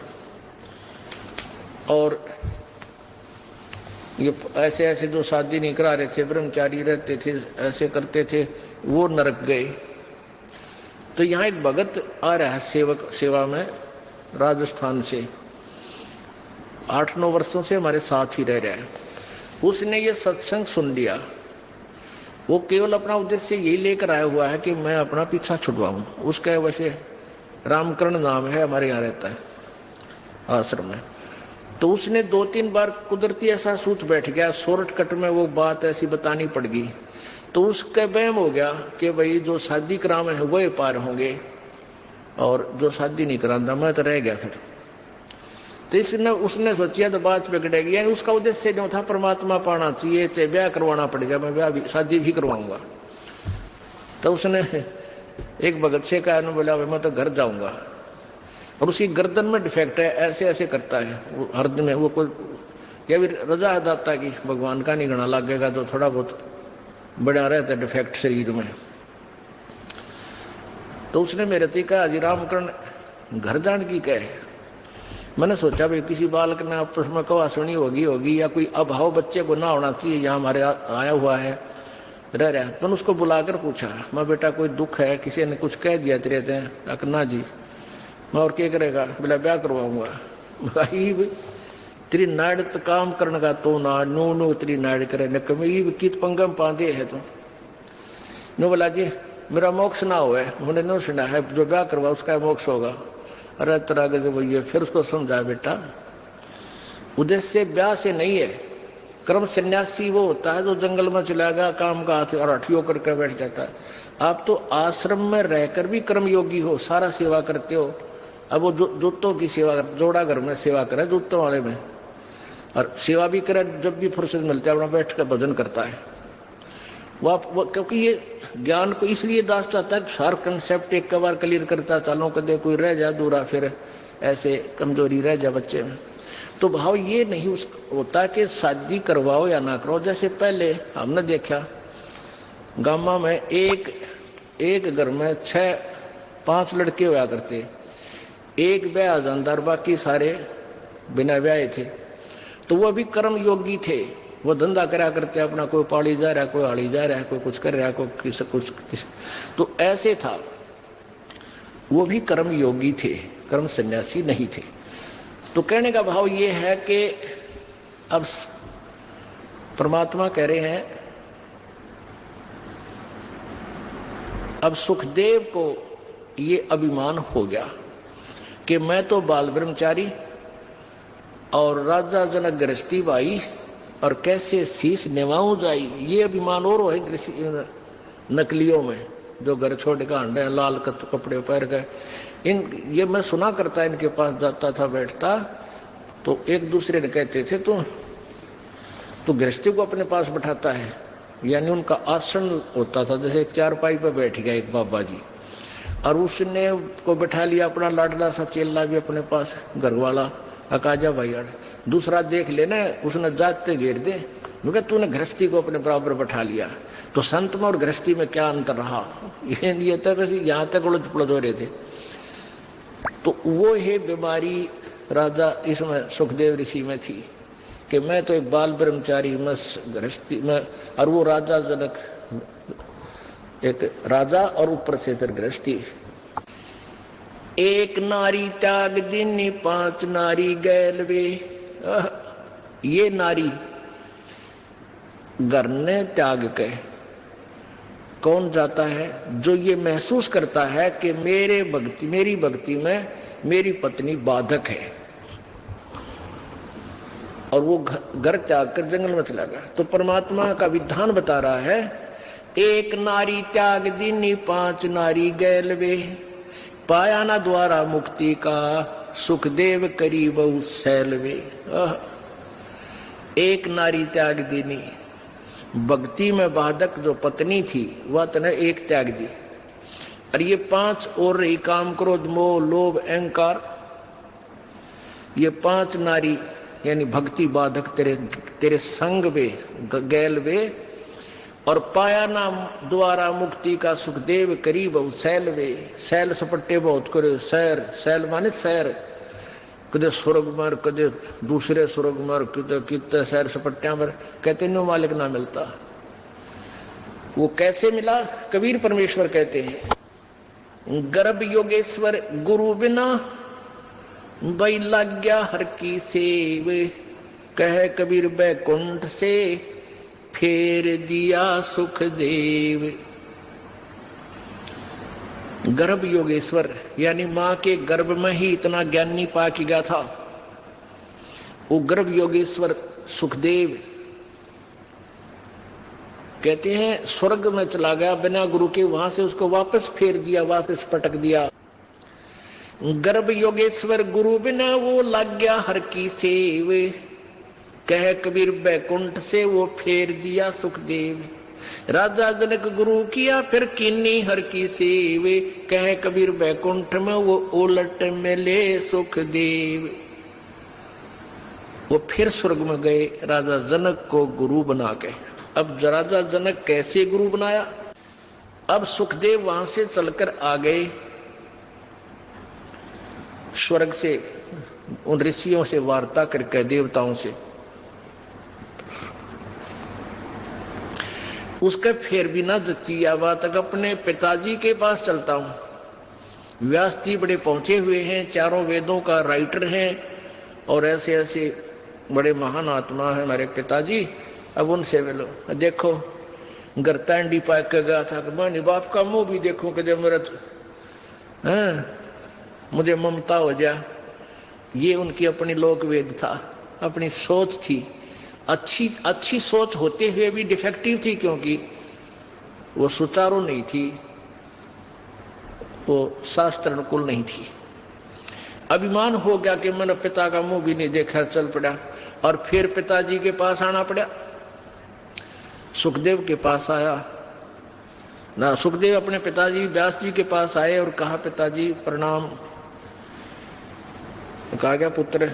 और ये ऐसे ऐसे जो शादी नहीं करा रहे थे, ब्रह्मचारी रहते थे, ऐसे करते थे, वो नरक गए। तो यहाँ एक भगत आ रहा है सेवा में राजस्थान से, 8-9 वर्षों से हमारे साथ ही रह रहा है। उसने ये सत्संग सुन लिया, वो केवल अपना उद्देश्य यही लेकर आया हुआ है कि मैं अपना पीछा छुड़वाऊं। उसका वैसे रामकरण नाम है, हमारे यहाँ रहता है आश्रम में। तो उसने 2-3 बार कुदरती ऐसा सूत बैठ गया, शॉर्टकट में वो बात ऐसी बतानी पड़ गई, तो उसका वहम हो गया कि भाई जो शादी करामे है वही पार होंगे, और जो शादी नहीं कराता मैं तो रह गया। फिर तो उसने सोचिया तो बात बिगड़ेगी, यानी उसका उद्देश्य जो था परमात्मा पाना चाहिए, चाहे ब्याह करवाना पड़ेगा, मैं ब्याह भी शादी भी करवाऊंगा। तो उसने एक भगत से कहा, बोला मैं तो घर जाऊंगा, और उसकी गर्दन में डिफेक्ट है, ऐसे ऐसे करता है वो हर दिन में, वो कोई क्या भी रजा है दाता की, भगवान का नहीं गणा लगेगा, तो थोड़ा बहुत बड़ा रहता है डिफेक्ट शरीर में। तो उसने मेरे से कहा, जी रामकरण घर जान की कह है। मैंने सोचा भाई किसी बालक ने आपस में कवा सुनी होगी, या कोई अभाव बच्चे को ना होना चाहिए, यहाँ हमारे आया हुआ है रह रहा है। मैंने उसको बुलाकर पूछा, मैं बेटा कोई दुख है, किसी ने कुछ कह दिया तेरे थे? ना जी। मैं और क्या करेगा? बोला ब्याह करवाऊंगा। भाई त्रिनाड़ काम करने का तो ना नो नो त्रिनाड़ करे न कमी कित पंगम पांदे है तो नो बोला जी मेरा मोक्ष ना हुआ है, उन्होंने नो सुना है जो ब्याह करवा उसका मोक्ष होगा। अरे तरह के जब ये फिर उसको समझा बेटा उद्देश्य ब्याह से नहीं है, कर्म सन्यासी वो होता है जो जंगल में चला गया काम का हाथ और हठियों करके बैठ जाता है। आप तो आश्रम में रहकर भी कर्मयोगी हो, सारा सेवा करते हो। अब वो जूतों की सेवा, जोड़ा घर में सेवा करे जूतों वाले में, और सेवा भी करे, जब भी फुर्सत मिलता है अपना बैठ कर भजन करता है वो क्योंकि ये ज्ञान को इसलिए दास चाहता है हर कंसेप्ट एक बार क्लियर करता चलो कदे कोई रह जा दूरा, फिर ऐसे कमजोरी रह जा बच्चे में। तो भाव ये नहीं होता कि शादी करवाओ या ना करो। जैसे पहले हमने देखा गामा में एक घर में 6-5 लड़के हुआ करते, एक ब्याह जानदार बाकी सारे बिना ब्याह थे, तो वो भी कर्म योगी थे, वो धंधा करा करते अपना, कोई पाली जा रहा है, कोई आड़ी जा रहा है, कोई कुछ कर रहा है, कोई किस तो ऐसे था, वो भी कर्म योगी थे, कर्म सन्यासी नहीं थे। तो कहने का भाव ये है कि अब परमात्मा कह रहे हैं, अब सुखदेव को ये अभिमान हो गया कि मैं तो बाल ब्रह्मचारी और राजा जनक गृहस्थी भाई और कैसे शीश निभाऊं जाई, ये अभिमान और है नकलियों में जो घर छोड़ के अंडे लाल कपड़े पहन के। ये मैं सुना करता इनके पास जाता था बैठता, तो एक दूसरे ने कहते थे तू गृहस्थी को अपने पास बैठाता है, यानी उनका आसन होता था, जैसे एक चारपाई पर बैठ गया एक बाबा जी और उसने को बैठा लिया अपना लाडला सा चेला भी अपने पास, घर वाला अकाजा भाई यार, दूसरा देख लेना उसने जाते घेर दे, क्योंकि तूने गृहस्थी को अपने बराबर बैठा लिया। तो संत में और गृहस्थी में क्या अंतर रहा, ये तक यहाँ तक उलझ पुलझ हो रहे थे। तो वो है बीमारी राजा इसमें सुखदेव ऋषि में थी कि मैं तो एक बाल ब्रह्मचारी मैं गृहस्थी में, और वो राजा जनक एक राजा और ऊपर से फिर गृहस्थी। एक नारी त्याग जिन्नी 5 नारी गैल वे, ये नारी घर ने त्याग के कौन जाता है, जो ये महसूस करता है कि मेरी भक्ति में मेरी पत्नी बाधक है, और वो घर त्याग कर जंगल में चला गया। तो परमात्मा का विधान बता रहा है, एक नारी त्याग दीनी 5 नारी गैल वे, पाया ना द्वारा मुक्ति का सुखदेव करी बहु सैलवे। एक नारी त्याग दीनी, भक्ति में बाधक जो पत्नी थी वह तने एक त्याग दी, और ये 5 और रही काम क्रोध मोह लोभ अहंकार, ये 5 नारी यानी भक्ति बाधक तेरे संग वे गैल वे, और पाया नाम द्वारा मुक्ति का सुखदेव करीब सैल वे, सैल सपट्टे बहुत करे, सैर सैल माने सैर, कदे स्वर्ग मर कदे दूसरे स्वर्ग मर कदे कितने सैर सपट्टिया मर, कहते नो मालिक ना मिलता। वो कैसे मिला, कबीर परमेश्वर कहते हैं, गर्भ योगेश्वर गुरु बिना बई लाग्या हर की सेव, कह कबीर बैकुंठ से फेर दिया सुखदेव। गर्भ योगेश्वर यानी मां के गर्भ में ही इतना ज्ञानी पाक गया था, वो गर्भ योगेश्वर सुखदेव कहते हैं स्वर्ग में चला गया बिना गुरु के, वहां से उसको वापस फेर दिया, वापस पटक दिया। गर्भ योगेश्वर गुरु बिना वो लग गया हर की सेव, कह कबीर बैकुंठ से वो फेर दिया सुखदेव। राजा जनक गुरु किया फिर कीनी हर की सेव, कह कबीर बैकुंठ में वो उलट मिले सुखदेव। वो फिर स्वर्ग में गए राजा जनक को गुरु बना के। अब राजा जनक कैसे गुरु बनाया, अब सुखदेव वहां से चलकर आ गए स्वर्ग से, उन ऋषियों से वार्ता करके देवताओं से। उसके फिर भी ना जच्ची बात तक अपने पिताजी के पास चलता हूं। व्यास जी बड़े पहुंचे हुए हैं, चारों वेदों का राइटर हैं, और ऐसे ऐसे बड़े महान आत्मा है हमारे पिताजी, अब उनसे मिलो। देखो घर तैंडी पाक के गया था कि मैं बाप का मुंह भी देखूं कि जब मेरा मुझे ममता हो जाए। ये उनकी अपनी लोक वेद था, अपनी सोच थी। अच्छी सोच होते हुए भी डिफेक्टिव थी, क्योंकि वो सुचारू नहीं थी, वो शास्त्र अनुकूल नहीं थी। अभिमान हो गया कि मैंने पिता का मुंह भी नहीं देखा, चल पड़ा। और फिर पिताजी के पास आना पड़ा। सुखदेव के पास आया ना, सुखदेव अपने पिताजी व्यास जी के पास आए और कहा, पिताजी प्रणाम। कहा गया पुत्र,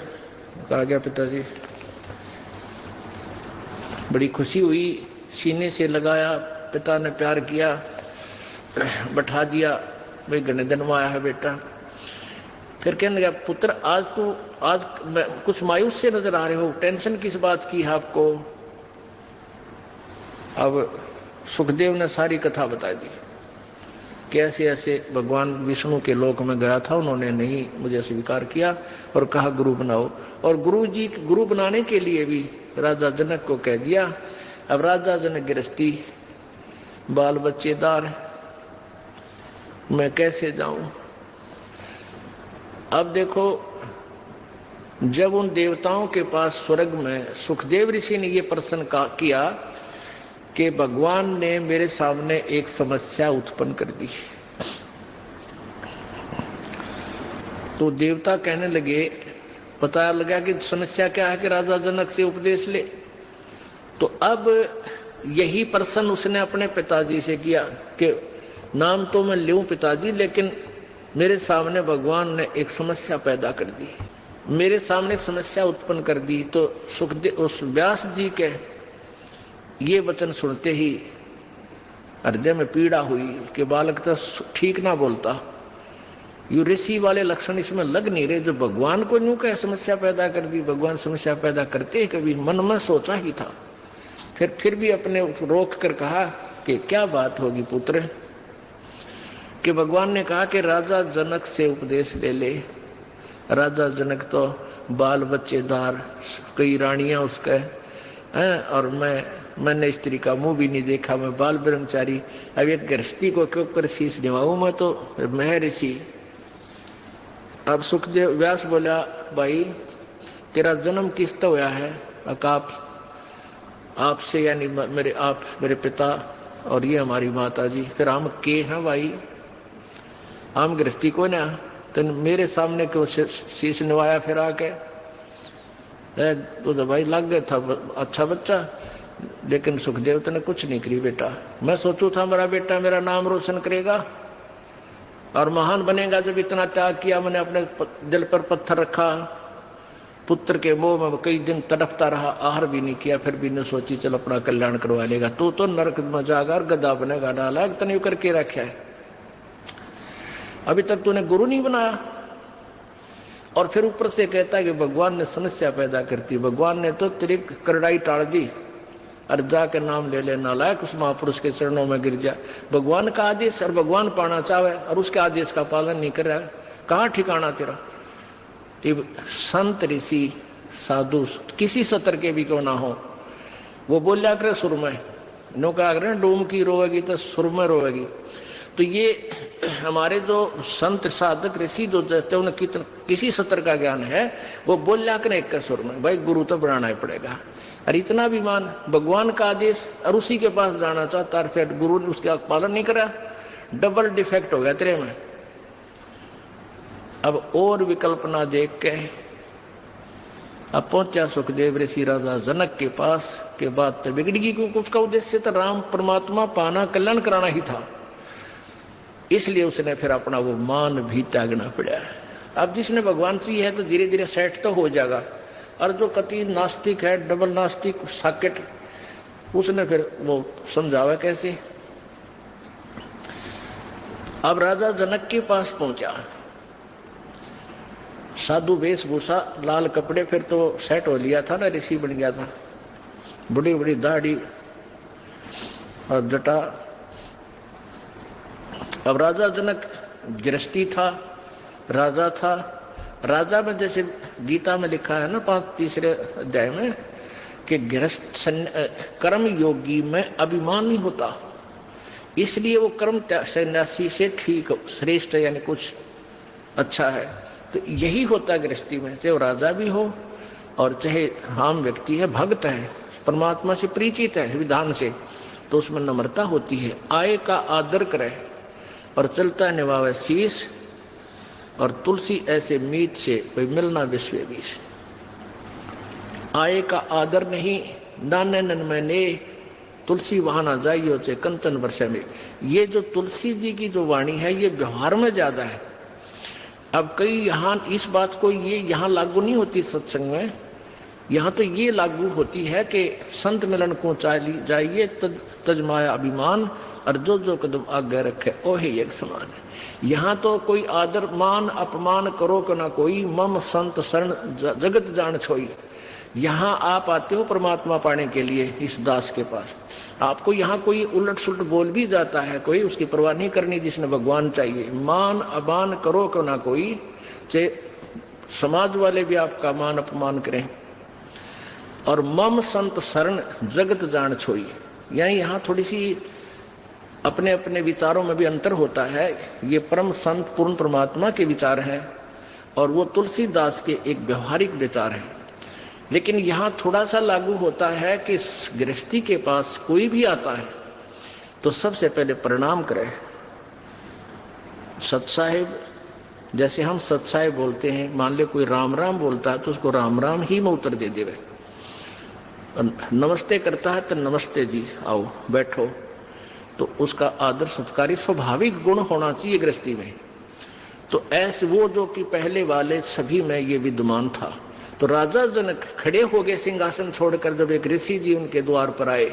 कहा गया पिताजी। बड़ी खुशी हुई, सीने से लगाया, पिता ने प्यार किया, बैठा दिया, भाई घने दिन में आया है बेटा। फिर कहने लगा, पुत्र आज कुछ मायूस से नजर आ रहे हो, टेंशन किस बात की है आपको? अब सुखदेव ने सारी कथा बता दी कि ऐसे ऐसे भगवान विष्णु के लोक में गया था, उन्होंने नहीं मुझे स्वीकार किया और कहा गुरु बनाओ। और गुरु बनाने के लिए भी राजा जनक को कह दिया। अब राजा जनक गृहस्थी, बाल बच्चेदार, मैं कैसे जाऊं? अब देखो, जब उन देवताओं के पास स्वर्ग में सुखदेव ऋषि ने यह प्रश्न किया कि भगवान ने मेरे सामने एक समस्या उत्पन्न कर दी, तो देवता कहने लगे, पता लगा कि समस्या क्या है कि राजा जनक से उपदेश ले। तो अब यही प्रश्न उसने अपने पिताजी से किया कि नाम तो मैं लूं पिताजी, लेकिन मेरे सामने भगवान ने एक समस्या पैदा कर दी, मेरे सामने एक समस्या उत्पन्न कर दी। तो सुखदेव उस व्यास जी के ये वचन सुनते ही हृदय में पीड़ा हुई कि बालक तो ठीक ना बोलता, यू ऋषि वाले लक्षण इसमें लग नहीं रहे। जो भगवान को यूं कह समस्या पैदा कर दी, भगवान समस्या पैदा करते ही कभी मन में सोचा ही था। फिर भी अपने रोक कर कहा कि क्या बात होगी पुत्र? कि भगवान ने कहा कि राजा जनक से उपदेश ले ले। राजा जनक तो बाल बच्चेदार, कई रानियां उसके हैं, और मैंने स्त्री का मुंह भी नहीं देखा, मैं बाल ब्रह्मचारी। अब एक गृहस्थी को क्यों कर शीश निभाऊं, मैं तो मैं ऋषि। अब सुखदेव व्यास बोला, भाई तेरा जन्म किस तो हुआ है? आपसे, यानी आप मेरे पिता और ये हमारी माता जी। फिर हम के हैं भाई, हम गृहस्थी को ना, तो मेरे सामने क्यों शीश निभाया? फिर आके तो भाई लग गया था अच्छा बच्चा, लेकिन सुखदेव ने कुछ नहीं करी बेटा। मैं सोचू था मेरा बेटा मेरा नाम रोशन करेगा और महान बनेगा। जब इतना त्याग किया, मैंने अपने दिल पर पत्थर रखा, पुत्र के मोह में कई दिन तड़पता रहा, आहार भी नहीं किया, फिर भी ने सोची चल अपना कल्याण करवा लेगा। तू तो नरक में जाकर गधा बनेगा, डाला तने करके रखा है, अभी तक तूने गुरु नहीं बनाया। और फिर ऊपर से कहता है कि भगवान ने समस्या पैदा करती, भगवान ने तो तेरी करड़ाई टाल दी, और जाके नाम ले ले नालायक, उस महापुरुष के चरणों में गिर जा। भगवान का आदेश और भगवान पाना चाहे और उसके आदेश का पालन नहीं कर रहा, कहाँ ठिकाना तेरा? संत ऋषि साधु किसी सतर के भी क्यों ना हो, वो बोलिया करे सुर में, नो कहा करें डूम की रोएगी तो सुर में रोएगी। तो ये हमारे जो संत साधक ऋषि जो कहते हैं उन्हें किसी सतर का ज्ञान है, वो बोलिया करें एक सुर में, भाई गुरु तो बनाना ही पड़ेगा। और इतना विमान भगवान का आदेश और उसी के पास जाना चाहता, और फिर गुरु ने उसका पालन नहीं करा, डबल डिफेक्ट हो गया तेरे में। अब और विकल्प ना देख के अब पहुंचा सुखदेव ऋषि राजा जनक के पास के बाद तो बिगड़गी, क्योंकि उसका उद्देश्य तो राम परमात्मा पाना, कल्याण कराना ही था। इसलिए उसने फिर अपना वो मान भी त्यागना पड़ा। अब जिसने भगवान सी है तो धीरे धीरे सेट तो हो जाएगा, और जो कति नास्तिक है, डबल नास्तिक सॉकेट, उसने फिर वो समझावा कैसे। अब राजा जनक के पास पहुंचा, साधु वेशभूषा, लाल कपड़े, फिर तो सेट हो लिया था ना, ऋषि बन गया था, बड़ी बड़ी दाढ़ी और जटा। अब राजा जनक गृहस्थी था, राजा था, राजा में जैसे गीता में लिखा है ना 3 अध्याय में कि गृहस्थ कर्म योगी में अभिमान नहीं होता, इसलिए वो कर्म सन्यासी से ठीक श्रेष्ठ यानी कुछ अच्छा है। तो यही होता है गृहस्थी में, चाहे वो राजा भी हो और चाहे आम व्यक्ति है, भक्त है, परमात्मा से परिचित है विधान से, तो उसमें नम्रता होती है। आय का आदर करे और चलता निभावे शीश, और तुलसी ऐसे मीत से कोई मिलना विश्व बीस। आय का आदर नहीं, नाने नन मैंने तुलसी वहां ना जाइयो चे कंचन वर्षा में। ये जो तुलसी जी की जो वाणी है ये व्यवहार में ज्यादा है। अब कई यहाँ इस बात को ये यहाँ लागू नहीं होती सत्संग में, यहाँ तो ये लागू होती है कि संत मिलन को जाइए तजमाया अभिमान, और जो जो कदम आगे रखे ओहे एक समान है। यहाँ तो कोई आदर मान अपमान करो को ना कोई, मम संत शरण जगत जान छोई। यहाँ आप आते हो परमात्मा पाने के लिए इस दास के पास, आपको यहाँ कोई उलट सुलट बोल भी जाता है कोई, उसकी परवाह नहीं करनी, जिसने भगवान चाहिए। मान अमान करो को ना कोई, चाहे समाज वाले भी आपका मान अपमान करें। और मम संत शरण जगत जान छोई, यानी यहाँ थोड़ी सी अपने अपने विचारों में भी अंतर होता है। ये परम संत पूर्ण परमात्मा के विचार हैं और वो तुलसीदास के एक व्यवहारिक विचार हैं। लेकिन यहाँ थोड़ा सा लागू होता है कि गृहस्थी के पास कोई भी आता है तो सबसे पहले प्रणाम करे। सत्साहेब, जैसे हम सत्साहेब बोलते हैं, मान ले कोई राम राम बोलता है तो उसको राम राम ही में उत्तर दे देवे। नमस्ते करता है तो नमस्ते जी, आओ बैठो, तो उसका आदर सत्कारी स्वाभाविक गुण होना चाहिए गृहस्थी में। तो ऐसे वो जो कि पहले वाले सभी में ये विद्यमान था। तो राजा जनक खड़े हो गए सिंहासन छोड़कर, जब एक ऋषि जी उनके द्वार पर आए